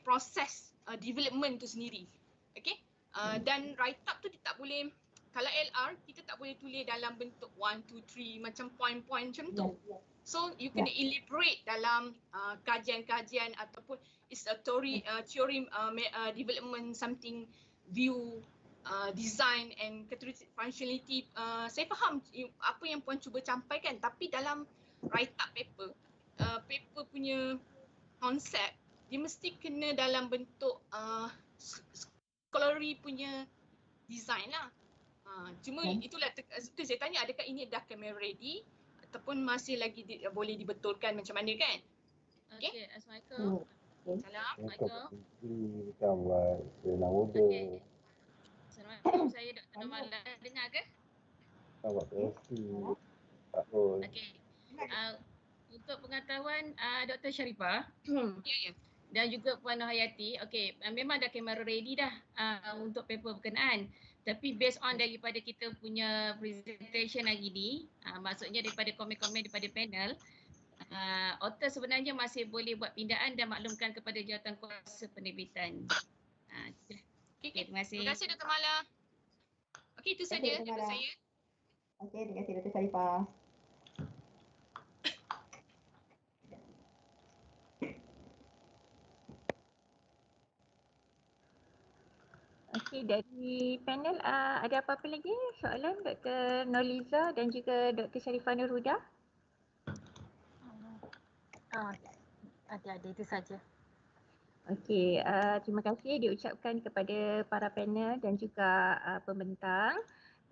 proses development tu sendiri. Okay? Dan write up tu dia tak boleh, kalau LR kita tak boleh tulis dalam bentuk 1, 2, 3 macam point-point macam tu. So you kena elaborate dalam kajian-kajian ataupun is a theory development something view design and characteristic functionality. Saya faham apa yang puan cuba campaikan, tapi dalam write up paper punya konsep dia mesti kena dalam bentuk scholarly punya design lah. Cuma itulah itu saya tanya, adakah ini dah kamera ready ataupun masih lagi boleh dibetulkan macam mana kan? Okay.
Assalamualaikum. Assalamualaikum.
Okay.
Assalamualaikum. Saya Dr. Normala. Dengar ke? Okey. Untuk pengetahuan Dr. Sharifah dan juga Puan Hayati, okey, memang dah kamera ready dah untuk paper berkenaan. Tapi based on daripada kita punya presentation hari ni, maksudnya daripada komen-komen daripada panel, author sebenarnya masih boleh buat pindaan dan maklumkan kepada jawatan kuasa penerbitan. Okay, terima kasih.
Terima kasih Dr. Mala. Okey, itu saja daripada saya.
Okey, terima kasih Dr. Sharifah.
Okey, dari panel ada apa-apa lagi soalan Dr. Noliza dan juga Dr. Sharifah Nurhuda?
Ada itu saja.
Okey, terima kasih diucapkan kepada para panel dan juga pembentang.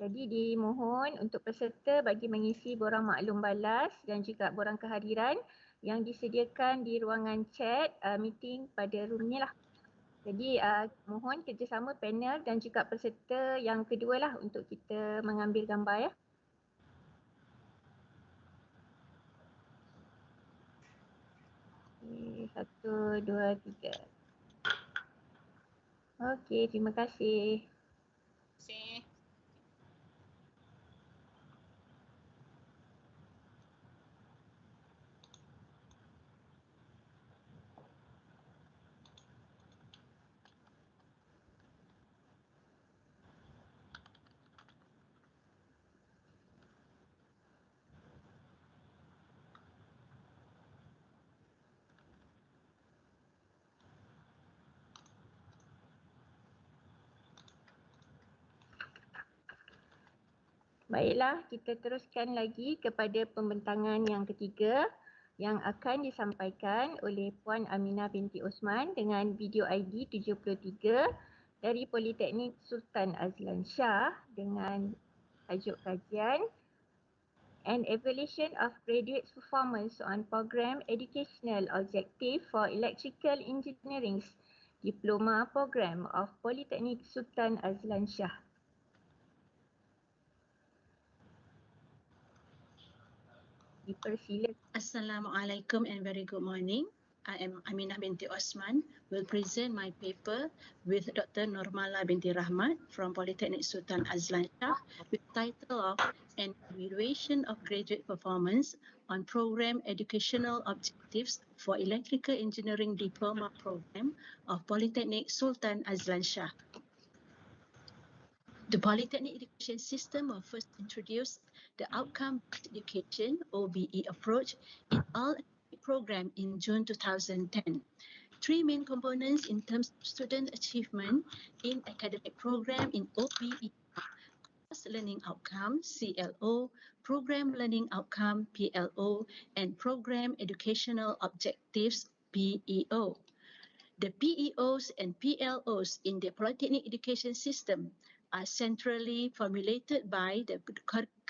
Jadi dimohon untuk peserta bagi mengisi borang maklum balas dan juga borang kehadiran yang disediakan di ruangan chat meeting pada room ni lah. Jadi mohon kerjasama panel dan juga peserta yang kedua lah untuk kita mengambil gambar ya. Okay, 1, 2, 3. Okey, terima kasih.
Terima kasih.
Baiklah, kita teruskan lagi kepada pembentangan yang ketiga yang akan disampaikan oleh Puan Aminah binti Osman dengan video ID 73 dari Politeknik Sultan Azlan Shah dengan tajuk kajian An Evaluation of Graduates' Performance on Program Educational Objective for Electrical Engineering Diploma Program of Politeknik Sultan Azlan Shah. Dipersilakan.
Assalamualaikum and very good morning. I am Aminah binti Osman, will present my paper with Dr. Normala binti Rahmat from Politeknik Sultan Azlan Shah with title of An Evaluation of Graduate Performance on Program Educational Objectives for Electrical Engineering Diploma Program of Politeknik Sultan Azlan Shah. The Polytechnic education system was first introduced the outcome-based education (OBE) approach in all program in June 2010. Three main components in terms of student achievement in academic program in OBE: course learning outcome (CLO), program learning outcome (PLO), and program educational objectives (PEO). The PEOs and PLOs in the Polytechnic education system are centrally formulated by the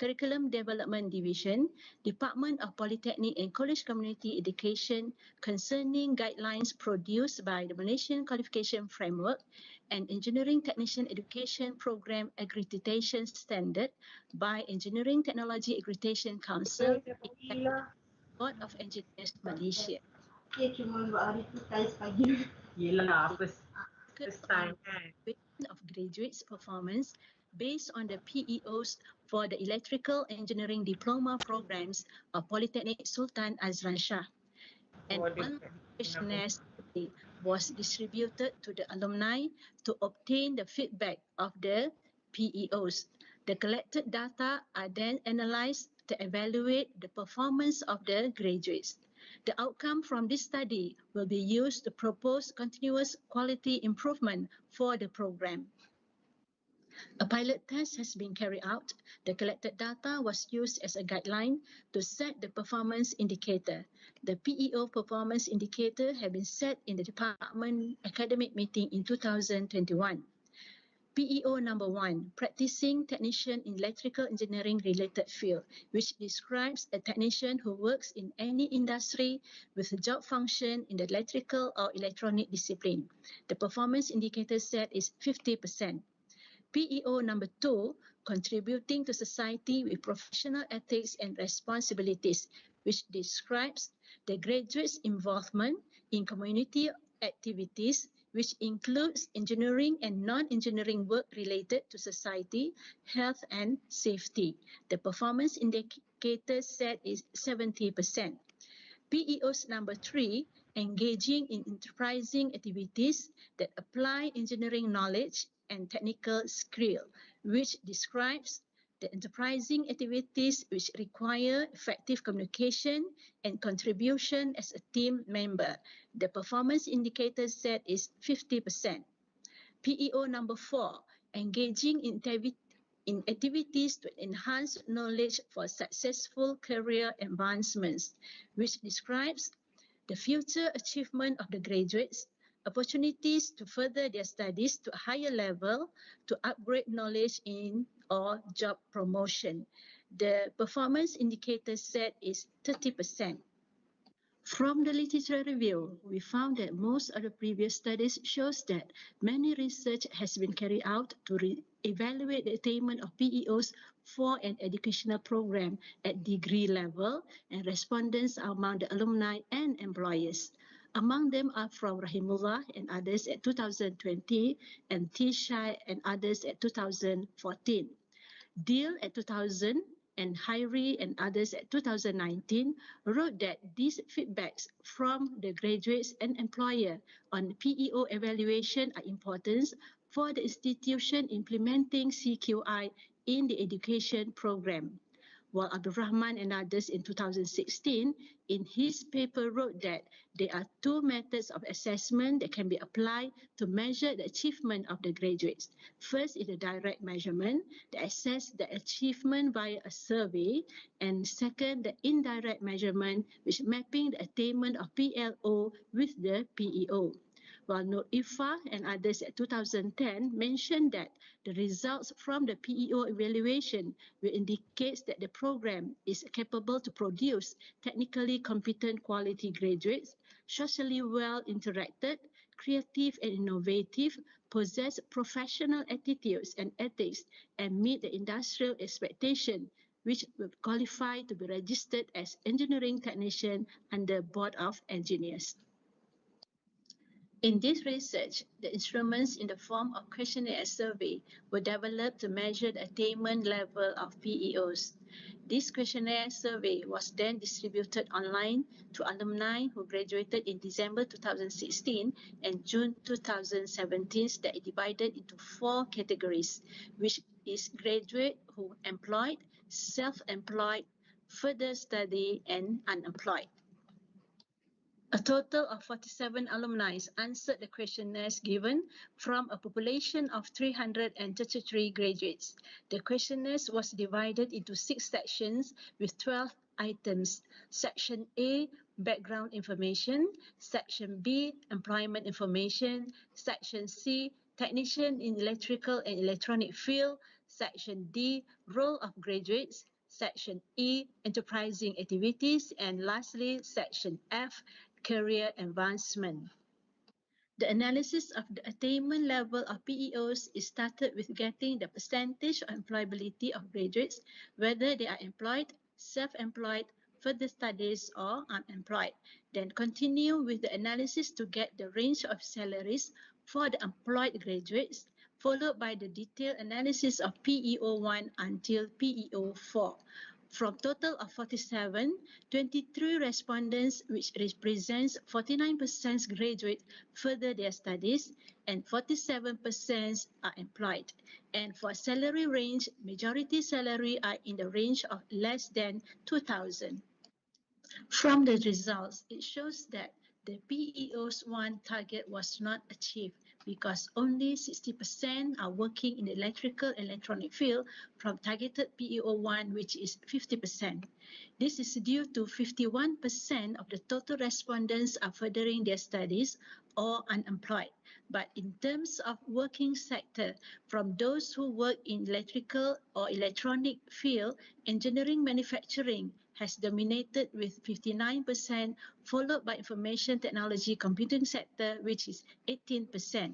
Curriculum Development Division, Department of Polytechnic and College Community Education concerning guidelines produced by the Malaysian Qualification Framework and Engineering Technician Education Program Accreditation Standard by Engineering Technology Accreditation Council, Board of Engineers Malaysia.
Dia cuma buat hari tu try pagi.
Yelah, first time kan.
Of graduates' performance based on the PEOs for the electrical engineering diploma programs of Polyteknik Sultan Azlan Shah. And one questionnaire was distributed to the alumni to obtain the feedback of the PEOs. The collected data are then analyzed to evaluate the performance of the graduates. The outcome from this study will be used to propose continuous quality improvement for the program. A pilot test has been carried out. The collected data was used as a guideline to set the performance indicator. The PEO performance indicator had been set in the department academic meeting in 2021. PEO number 1, practicing technician in electrical engineering related field, which describes a technician who works in any industry with a job function in the electrical or electronic discipline. The performance indicator set is 50%. PEO number 2, contributing to society with professional ethics and responsibilities, which describes the graduates' involvement in community activities, which includes engineering and non-engineering work related to society, health and safety. The performance indicator set is 70%. PEOs number 3, engaging in enterprising activities that apply engineering knowledge and technical skill, which describes the enterprising activities which require effective communication and contribution as a team member. The performance indicator set is 50%. PEO number 4, engaging in activities to enhance knowledge for successful career advancements, which describes the future achievement of the graduates, opportunities to further their studies to a higher level, to upgrade knowledge in or job promotion. The performance indicator set is 30%. From the literature review, we found that most of the previous studies shows that many research has been carried out to evaluate the attainment of PEOs for an educational program at degree level, and respondents are among the alumni and employers. Among them are from Rahimullah and others at 2020, and Tishai and others at 2014. Deal at 2000, and Hairi and others at 2019 wrote that these feedbacks from the graduates and employer on PEO evaluation are important for the institution implementing CQI in the education program. While Abdul Rahman and others in 2016 in his paper wrote that there are two methods of assessment that can be applied to measure the achievement of the graduates. First is the direct measurement, that assess the achievement via a survey, and second, the indirect measurement, which mapping the attainment of PLO with the PEO. While Nur Ifa and others at 2010 mentioned that the results from the PEO evaluation will indicate that the program is capable to produce technically competent quality graduates, socially well interacted, creative and innovative, possess professional attitudes and ethics, and meet the industrial expectation, which will qualify to be registered as engineering technician under Board of Engineers. In this research, the instruments in the form of questionnaire survey were developed to measure the attainment level of PEOs. This questionnaire survey was then distributed online to alumni who graduated in December 2016 and June 2017 that is divided into 4 categories, which is graduate who employed, self-employed, further study, and unemployed. A total of 47 alumni answered the questionnaires given from a population of 333 graduates. The questionnaires was divided into 6 sections with 12 items. Section A, background information. Section B, employment information. Section C, technician in electrical and electronic field. Section D, role of graduates. Section E, enterprising activities. And lastly, Section F, career advancement. The analysis of the attainment level of PEOs is started with getting the percentage of employability of graduates, whether they are employed, self-employed, further studies, or unemployed. Then continue with the analysis to get the range of salaries for the employed graduates, followed by the detailed analysis of PEO1 until PEO4. From total of 47, 23 respondents, which represents 49% graduate, further their studies, and 47% are employed. And for salary range, majority salary are in the range of less than 2,000. From the results, it shows that the PEOs1 target was not achieved because only 60% are working in the electrical and electronic field from targeted PEO1, which is 50%. This is due to 51% of the total respondents are furthering their studies or unemployed. But in terms of working sector, from those who work in electrical or electronic field, engineering manufacturing has dominated with 59%, followed by information technology computing sector, which is 18%.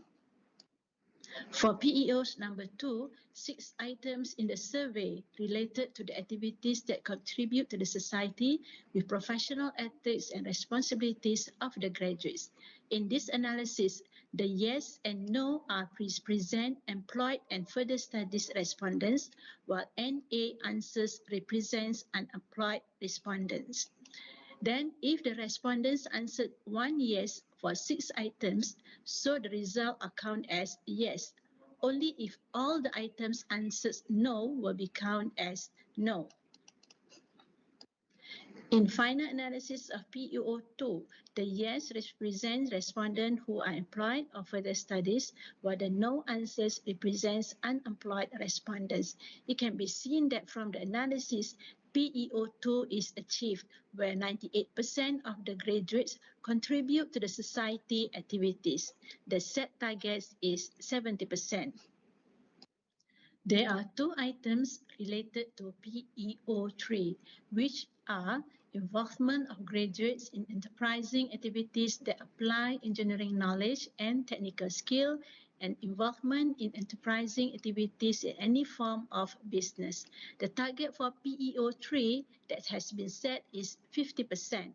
For PEOs number 2, 6 items in the survey related to the activities that contribute to the society with professional ethics and responsibilities of the graduates. In this analysis, the yes and no are present employed and further studies respondents, while NA answers represents unemployed respondents. Then, if the respondents answered 1 yes for 6 items, so the result are counted as yes. Only if all the items answered no will be counted as no. In final analysis of PEO2, the yes represents respondents who are employed or further studies, while the no answers represents unemployed respondents. It can be seen that from the analysis, PEO2 is achieved, where 98% of the graduates contribute to the society activities. The set target is 70%. There are 2 items related to PEO3, which are involvement of graduates in enterprising activities that apply engineering knowledge and technical skill, and involvement in enterprising activities in any form of business. The target for PEO3 that has been set is 50%.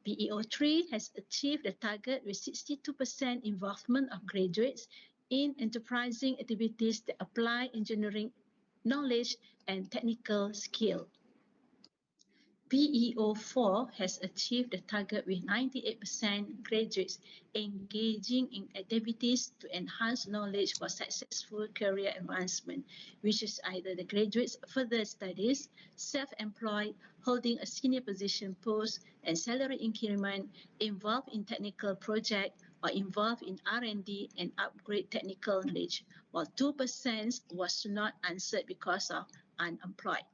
PEO3 has achieved the target with 62% involvement of graduates in enterprising activities that apply engineering knowledge and technical skill. PEO4 has achieved the target with 98% graduates engaging in activities to enhance knowledge for successful career advancement, which is either the graduates' further studies, self-employed, holding a senior position post and salary increment, involved in technical project, or involved in R&D and upgrade technical knowledge, while 2% was not answered because of unemployed.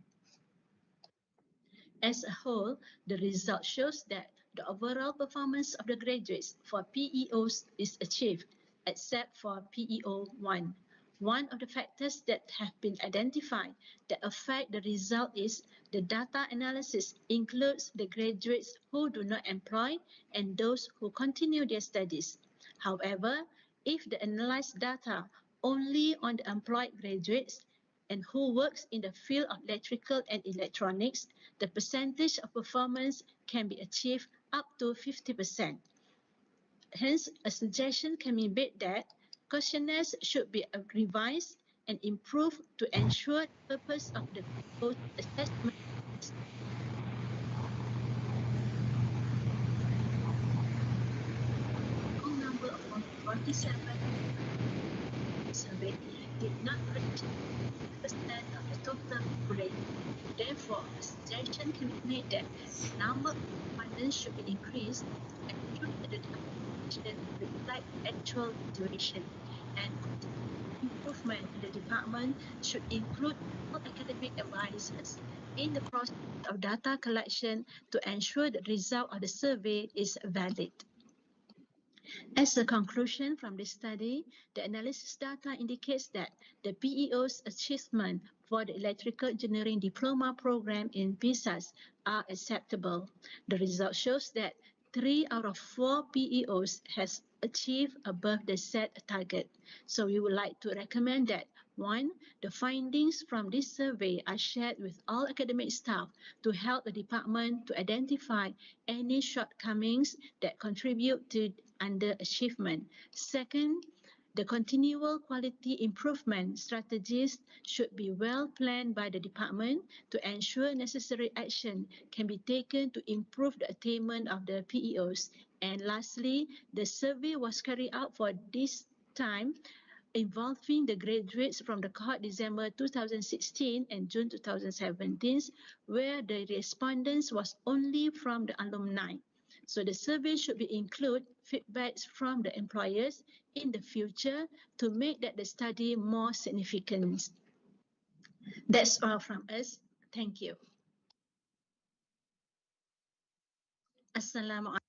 As a whole, the result shows that the overall performance of the graduates for PEOs is achieved, except for PEO1. One of the factors that have been identified that affect the result is the data analysis includes the graduates who do not employ and those who continue their studies. However, if the analyzed data only on the employed graduates and who works in the field of electrical and electronics, the percentage of performance can be achieved up to 50%. Hence, a suggestion can be made that questionnaires should be revised and improved to ensure the purpose of the assessment number of 47 survey did not reach 10% of the total population. Therefore, a suggestion can be made that the number of respondents should be increased and ensure that the documentation reflect actual situation, and improvement in the department should include all academic advisors in the process of data collection to ensure the result of the survey is valid. As a conclusion from this study, the analysis data indicates that the PEO's achievement for the Electrical Engineering Diploma program in PISAS are acceptable. The result shows that 3 out of 4 PEOs has achieved above the set target. So we would like to recommend that 1. The findings from this survey are shared with all academic staff to help the department to identify any shortcomings that contribute to underachievement. Second, the continual quality improvement strategies should be well planned by the department to ensure necessary action can be taken to improve the attainment of the PEOs. And lastly, the survey was carried out for this time involving the graduates from the cohort December 2016 and June 2017, where the respondents was only from the alumni. So the survey should be include feedbacks from the employers in the future to make that the study more significant. That's all from us. Thank you. Assalamualaikum.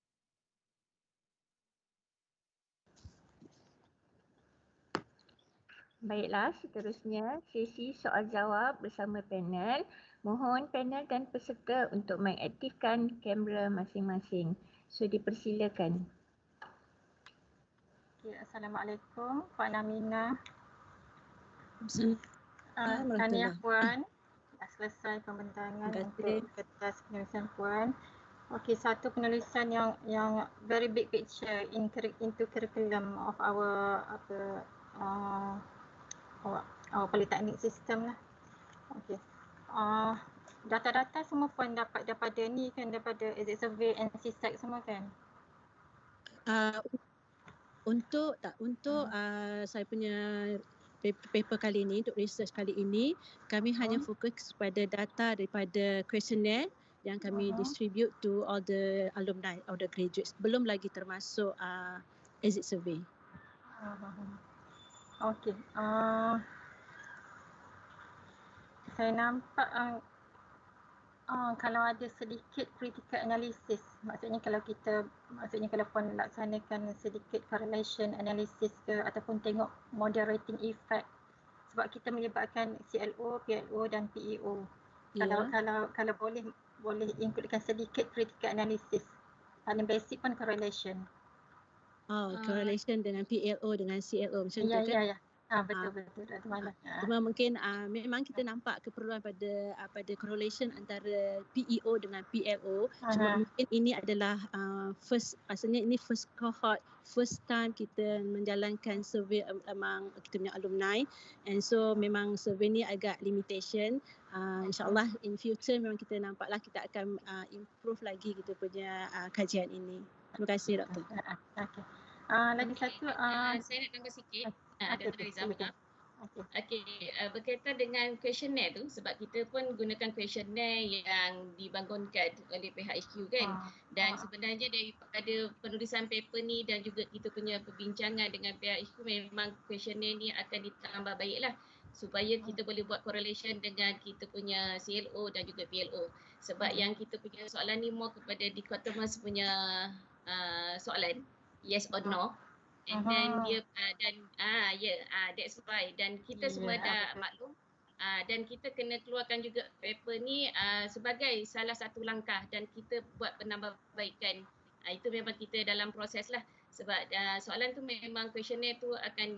Baiklah, seterusnya sesi soal jawab bersama panel. Mohon panel dan peserta untuk mengaktifkan kamera masing-masing. So dipersilakan.
Okay, Assalamualaikum Puan Aminah. Tahniah Puan. Dah selesai pembentangan untuk kertas penulisan Puan. Okey, satu penulisan yang very big picture into curriculum of our our polytechnic system lah. Okey. Data-data semua Puan dapat daripada ni kan, daripada exit survey and CSAC semua kan?
Untuk saya punya paper kali ini, untuk research kali ini, kami hanya fokus kepada data daripada questionnaire yang kami distribute to all the alumni or the graduates. Belum lagi termasuk exit survey.
Okey. Saya nampak kalau ada sedikit critical analysis, maksudnya kalau Puan laksanakan sedikit correlation analysis ke ataupun tengok moderating effect, sebab kita melibatkan CLO, PLO dan PEO. Yeah. Kalau boleh includekan sedikit critical analysis. Paling basic pun correlation.
Correlation dengan PLO dengan CLO macam tu kan?
Ya. Betul.
Cuma mungkin memang kita nampak keperluan pada correlation antara PEO dengan PLO. Cuma mungkin ini adalah maksudnya ini first cohort, first time kita menjalankan survey among kita punya alumni, and so memang survey ni agak limitation. InsyaAllah in future memang kita nampaklah kita akan improve lagi kita punya kajian ini. Terima kasih Dr.
Okay. Lagi satu,
saya nak tambah sikit. Dr. Riza, berkaitan dengan questionnaire tu, sebab kita pun gunakan questionnaire yang dibangunkan oleh pihak HQ kan, dan sebenarnya daripada penulisan paper ni dan juga kita punya perbincangan dengan pihak HQ, memang questionnaire ni akan ditambah baiklah supaya kita boleh buat correlation dengan kita punya CLO dan juga PLO, sebab yang kita punya soalan ni more kepada dichotomous punya soalan, yes or no. And then dia that's why, dan kita semua dah maklum, dan kita kena keluarkan juga paper ni sebagai salah satu langkah dan kita buat penambahbaikan. Itu memang kita dalam proses lah, sebab soalan tu memang questionnaire tu akan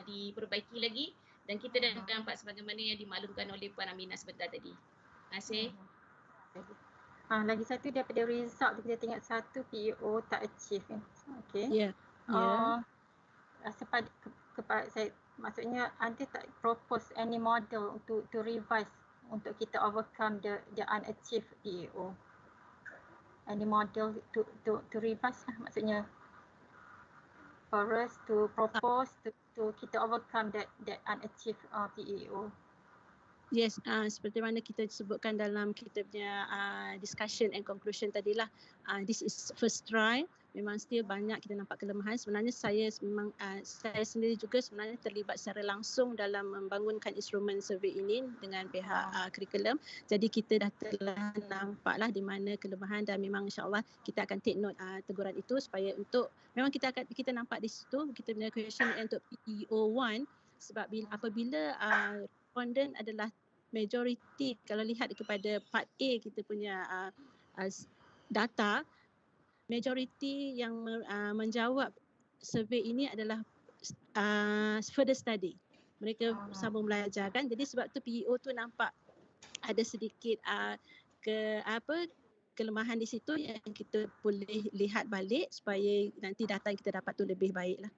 diperbaiki lagi, dan kita dah nampak sebagaimana yang dimaklumkan oleh Puan Aminah sebentar tadi. Terima kasih.
Lagi satu daripada result tu kita tengok satu PEO tak achieve kan. Okey.
Ya.
Rasa saya maksudnya anda tak propose any model untuk to revise untuk kita overcome the unachieved PEO. Any model to revise lah maksudnya for us to propose to kita overcome that unachieved PEO.
Yes, seperti mana kita sebutkan dalam kita punya discussion and conclusion tadilah, this is first try. Memang still banyak kita nampak kelemahan. Sebenarnya saya sendiri juga sebenarnya terlibat secara langsung dalam membangunkan instrumen survey ini dengan pihak kurikulum. Jadi kita dah telah nampaklah di mana kelemahan dan memang insya-Allah kita akan take note teguran itu supaya untuk memang kita nampak di situ kita punya question untuk PEO1 sebab apabila responden adalah majoriti, kalau lihat kepada part A kita punya data, majoriti yang menjawab survey ini adalah further study. Mereka sambung belajar kan. Jadi sebab tu PEO tu nampak ada sedikit kelemahan di situ yang kita boleh lihat balik supaya nanti data yang kita dapat tu lebih baik lah.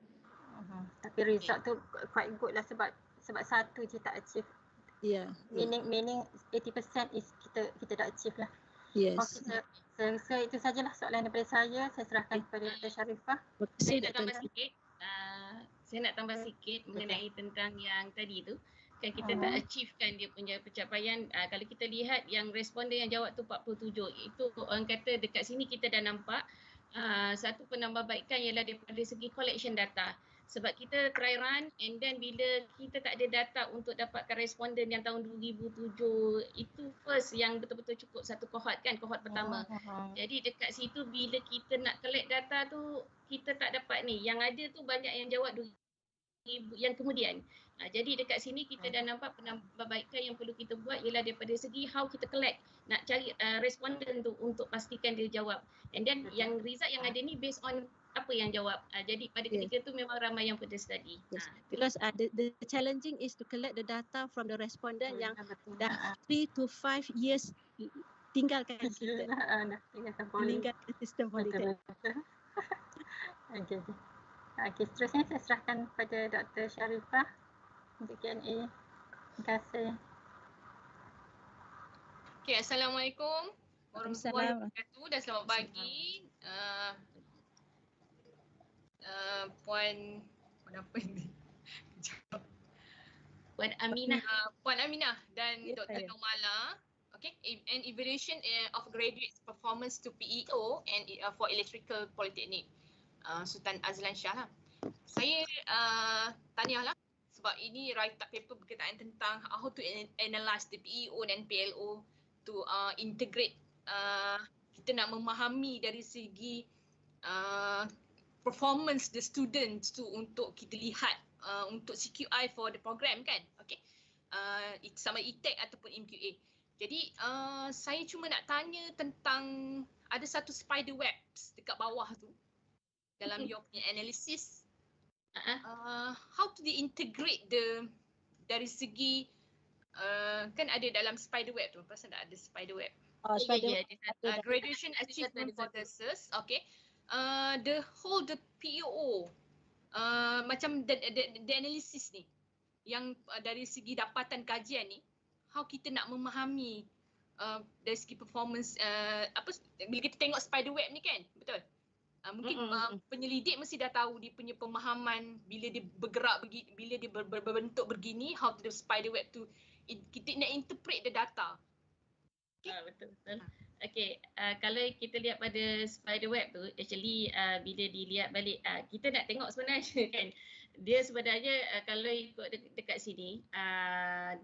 Tapi result tu quite good lah sebab satu je tak achieve.
Yeah.
Meaning 80% is kita dah achieve lah.
Yes.
Okay, so itu sajalah soalan daripada saya. Saya serahkan kepada Dr. Sharifah.
Saya nak tambah sikit mengenai tentang yang tadi tu. Kan kita tak achievekan dia punya pencapaian. Kalau kita lihat yang responden yang jawab tu 47, itu orang kata dekat sini kita dah nampak satu penambahbaikan ialah daripada segi collection data. Sebab kita try run and then bila kita tak ada data untuk dapatkan responden yang tahun 2007 itu first yang betul-betul cukup satu kohort kan, kohort pertama. Jadi dekat situ bila kita nak collect data tu kita tak dapat ni. Yang ada tu banyak yang jawab 2000 yang kemudian. Jadi dekat sini kita dah nampak penambahbaikan yang perlu kita buat ialah daripada segi how kita collect, nak cari responden tu untuk pastikan dia jawab. And then yang result yang ada ni based on apa yang jawab. Jadi pada ketika tu memang ramai yang further study.
Yes. Because the challenging is to collect the data from the respondent yang dah 3 to 5 years tinggalkan kita. Meninggalkan sistem politeknik.
Okey, seterusnya saya serahkan kepada Dr. Sharifah untuk Q&A. Terima kasih.
Okey, Assalamualaikum warahmatullahi wabarakatuh dan selamat pagi. Puan apa ini? Puan Aminah dan Dr. Normala. Okay, an evaluation of graduates performance to PEO and for electrical polytechnic Sultan Azlan Shah lah. Saya tanya lah sebab ini write up paper berkaitan tentang how to analyze the PEO dan PLO to integrate kita nak memahami dari segi performance the students tu untuk kita lihat untuk CQI for the program kan. Okay. Sama E-Tech ataupun MQA. Jadi saya cuma nak tanya tentang ada satu spider webs dekat bawah tu dalam your punya analysis. How to integrate dari segi kan ada dalam spider web tu, pasal tak ada spider web. Graduation achievement for the SERS. Okay. The PEO macam the analysis ni yang dari segi dapatan kajian ni, how kita nak memahami dari segi performance bila kita tengok spider web ni kan, betul? Mungkin penyelidik mesti dah tahu dia punya pemahaman bila dia bergerak bila dia berbentuk begini, how the spider web tu kita nak interpret the data.
Betul. Okay, kalau kita lihat pada spider web tu, actually bila dilihat balik, kita nak tengok sebenarnya kan, dia sebenarnya kalau ikut dekat sini,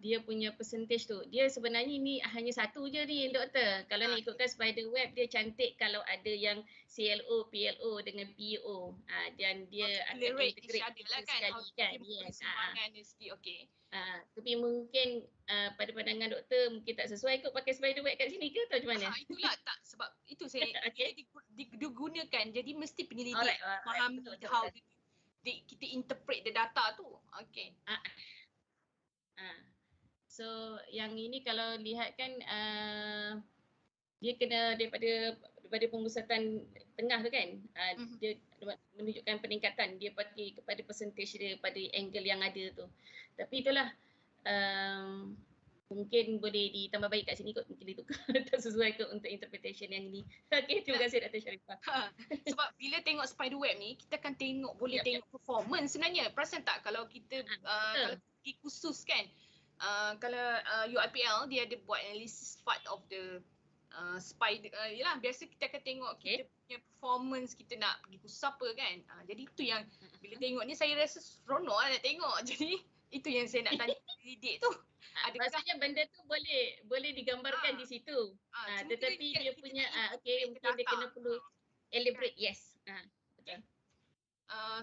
dia punya percentage tu, dia sebenarnya ni hanya satu je ni doktor. Kalau nak ikutkan spider web, dia cantik kalau ada yang CLO, PLO dengan PEO. Dan dia akan integrate sekali kan. Yes.
Okay.
Tapi mungkin pada pandangan doktor mungkin tak sesuai kot pakai spider web kat sini ke atau macam mana?
Itulah tak, sebab itu saya digunakan, jadi mesti penyelidik faham how kita interpret the data tu. Okay.
So yang ini kalau lihat kan
dia kena daripada pengusatan tengah tu kan, dia menunjukkan peningkatan dia kepada percentage dia pada angle yang ada tu. Tapi itulah mungkin boleh ditambah baik kat sini kot, mungkin ditukar tak sesuai ke untuk interpretation yang ini. Okey, terima kasih Dr. Sharifah.
Sebab bila tengok spider web ni, kita akan tengok tengok performance sebenarnya. Perasan tak kalau kita kalau pergi khusus kan, kalau UIPL dia ada buat analysis part of the spider, yalah biasa kita akan tengok kita punya performance, kita nak pergi khusus apa kan. Jadi itu yang bila tengok ni saya rasa seronok nak tengok. Jadi itu yang saya nak tanya pendidik tu.
Maksudnya benda tu boleh digambarkan di situ. Tetapi dia punya mungkin dia kena perlu elaborate. Yes. Betul.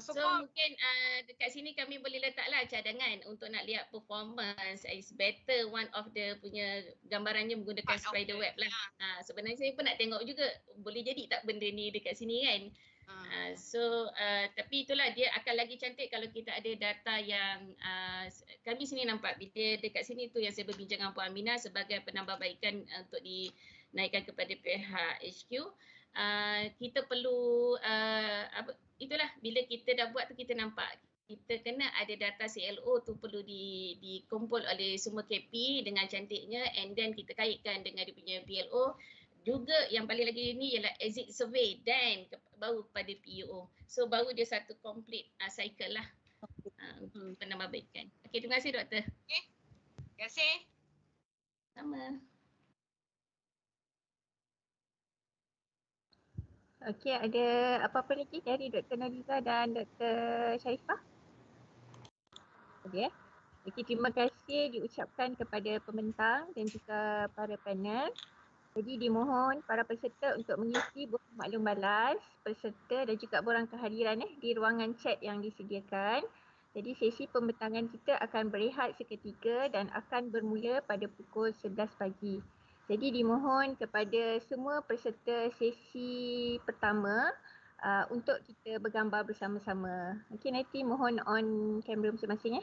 So mungkin dekat sini kami boleh letaklah cadangan untuk nak lihat performance. Is better one of the punya gambarannya menggunakan spider web lah. Sebenarnya saya pun nak tengok juga boleh jadi tak benda ni dekat sini kan. Tapi itulah dia akan lagi cantik kalau kita ada data yang kami sini nampak bila dekat sini tu yang saya berbincang dengan Puan Aminah sebagai penambahbaikan untuk dinaikkan kepada pihak HQ. Kita perlu itulah bila kita dah buat tu kita nampak kita kena ada data CLO tu perlu dikumpul oleh semua KP dengan cantiknya, and then kita kaitkan dengan dia punya PLO. Juga yang paling lagi ni ialah exit survey dan baru pada PEO. So baru dia satu complete cycle lah untuk penambahbaikan. Okey, terima kasih doktor.
Okey. Terima kasih.
Sama.
Okey, ada apa-apa lagi dari Dr. Naliza dan Dr. Sharifah? Okey. Okey, terima kasih diucapkan kepada pembentang dan juga para panel. Jadi dimohon para peserta untuk mengisi buku maklum balas peserta dan juga borang kehadiran di ruangan chat yang disediakan. Jadi sesi pembentangan kita akan berehat seketika dan akan bermula pada pukul 11 pagi. Jadi dimohon kepada semua peserta sesi pertama untuk kita bergambar bersama-sama. Okey, nanti mohon on kamera masing-masing .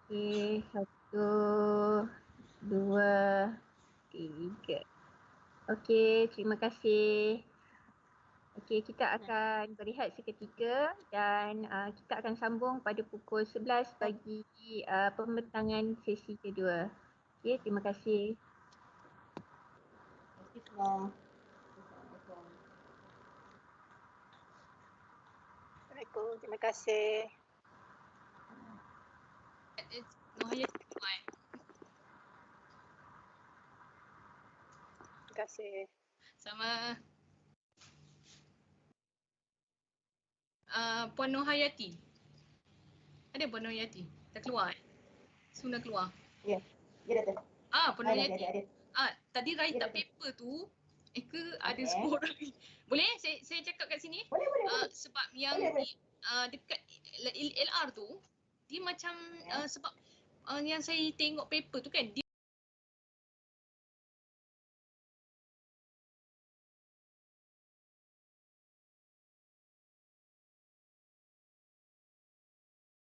Okey, 1, 2, 3. Okey, terima kasih. Okey, kita akan berehat seketika dan kita akan sambung pada pukul 11 bagi pembentangan sesi kedua. Okey, terima kasih.
Assalamualaikum, terima kasih. Terima kasih.
Sama. Puan Nohayati. Ada Puan Nohayati? Dah keluar Sudah keluar?
Ya, dia dah.
Puan Nohayati. Tadi write up paper tu ada semua orang. Boleh saya cakap kat sini?
Boleh.
Sebab yang dekat LR tu dia macam sebab yang saya tengok paper tu kan dia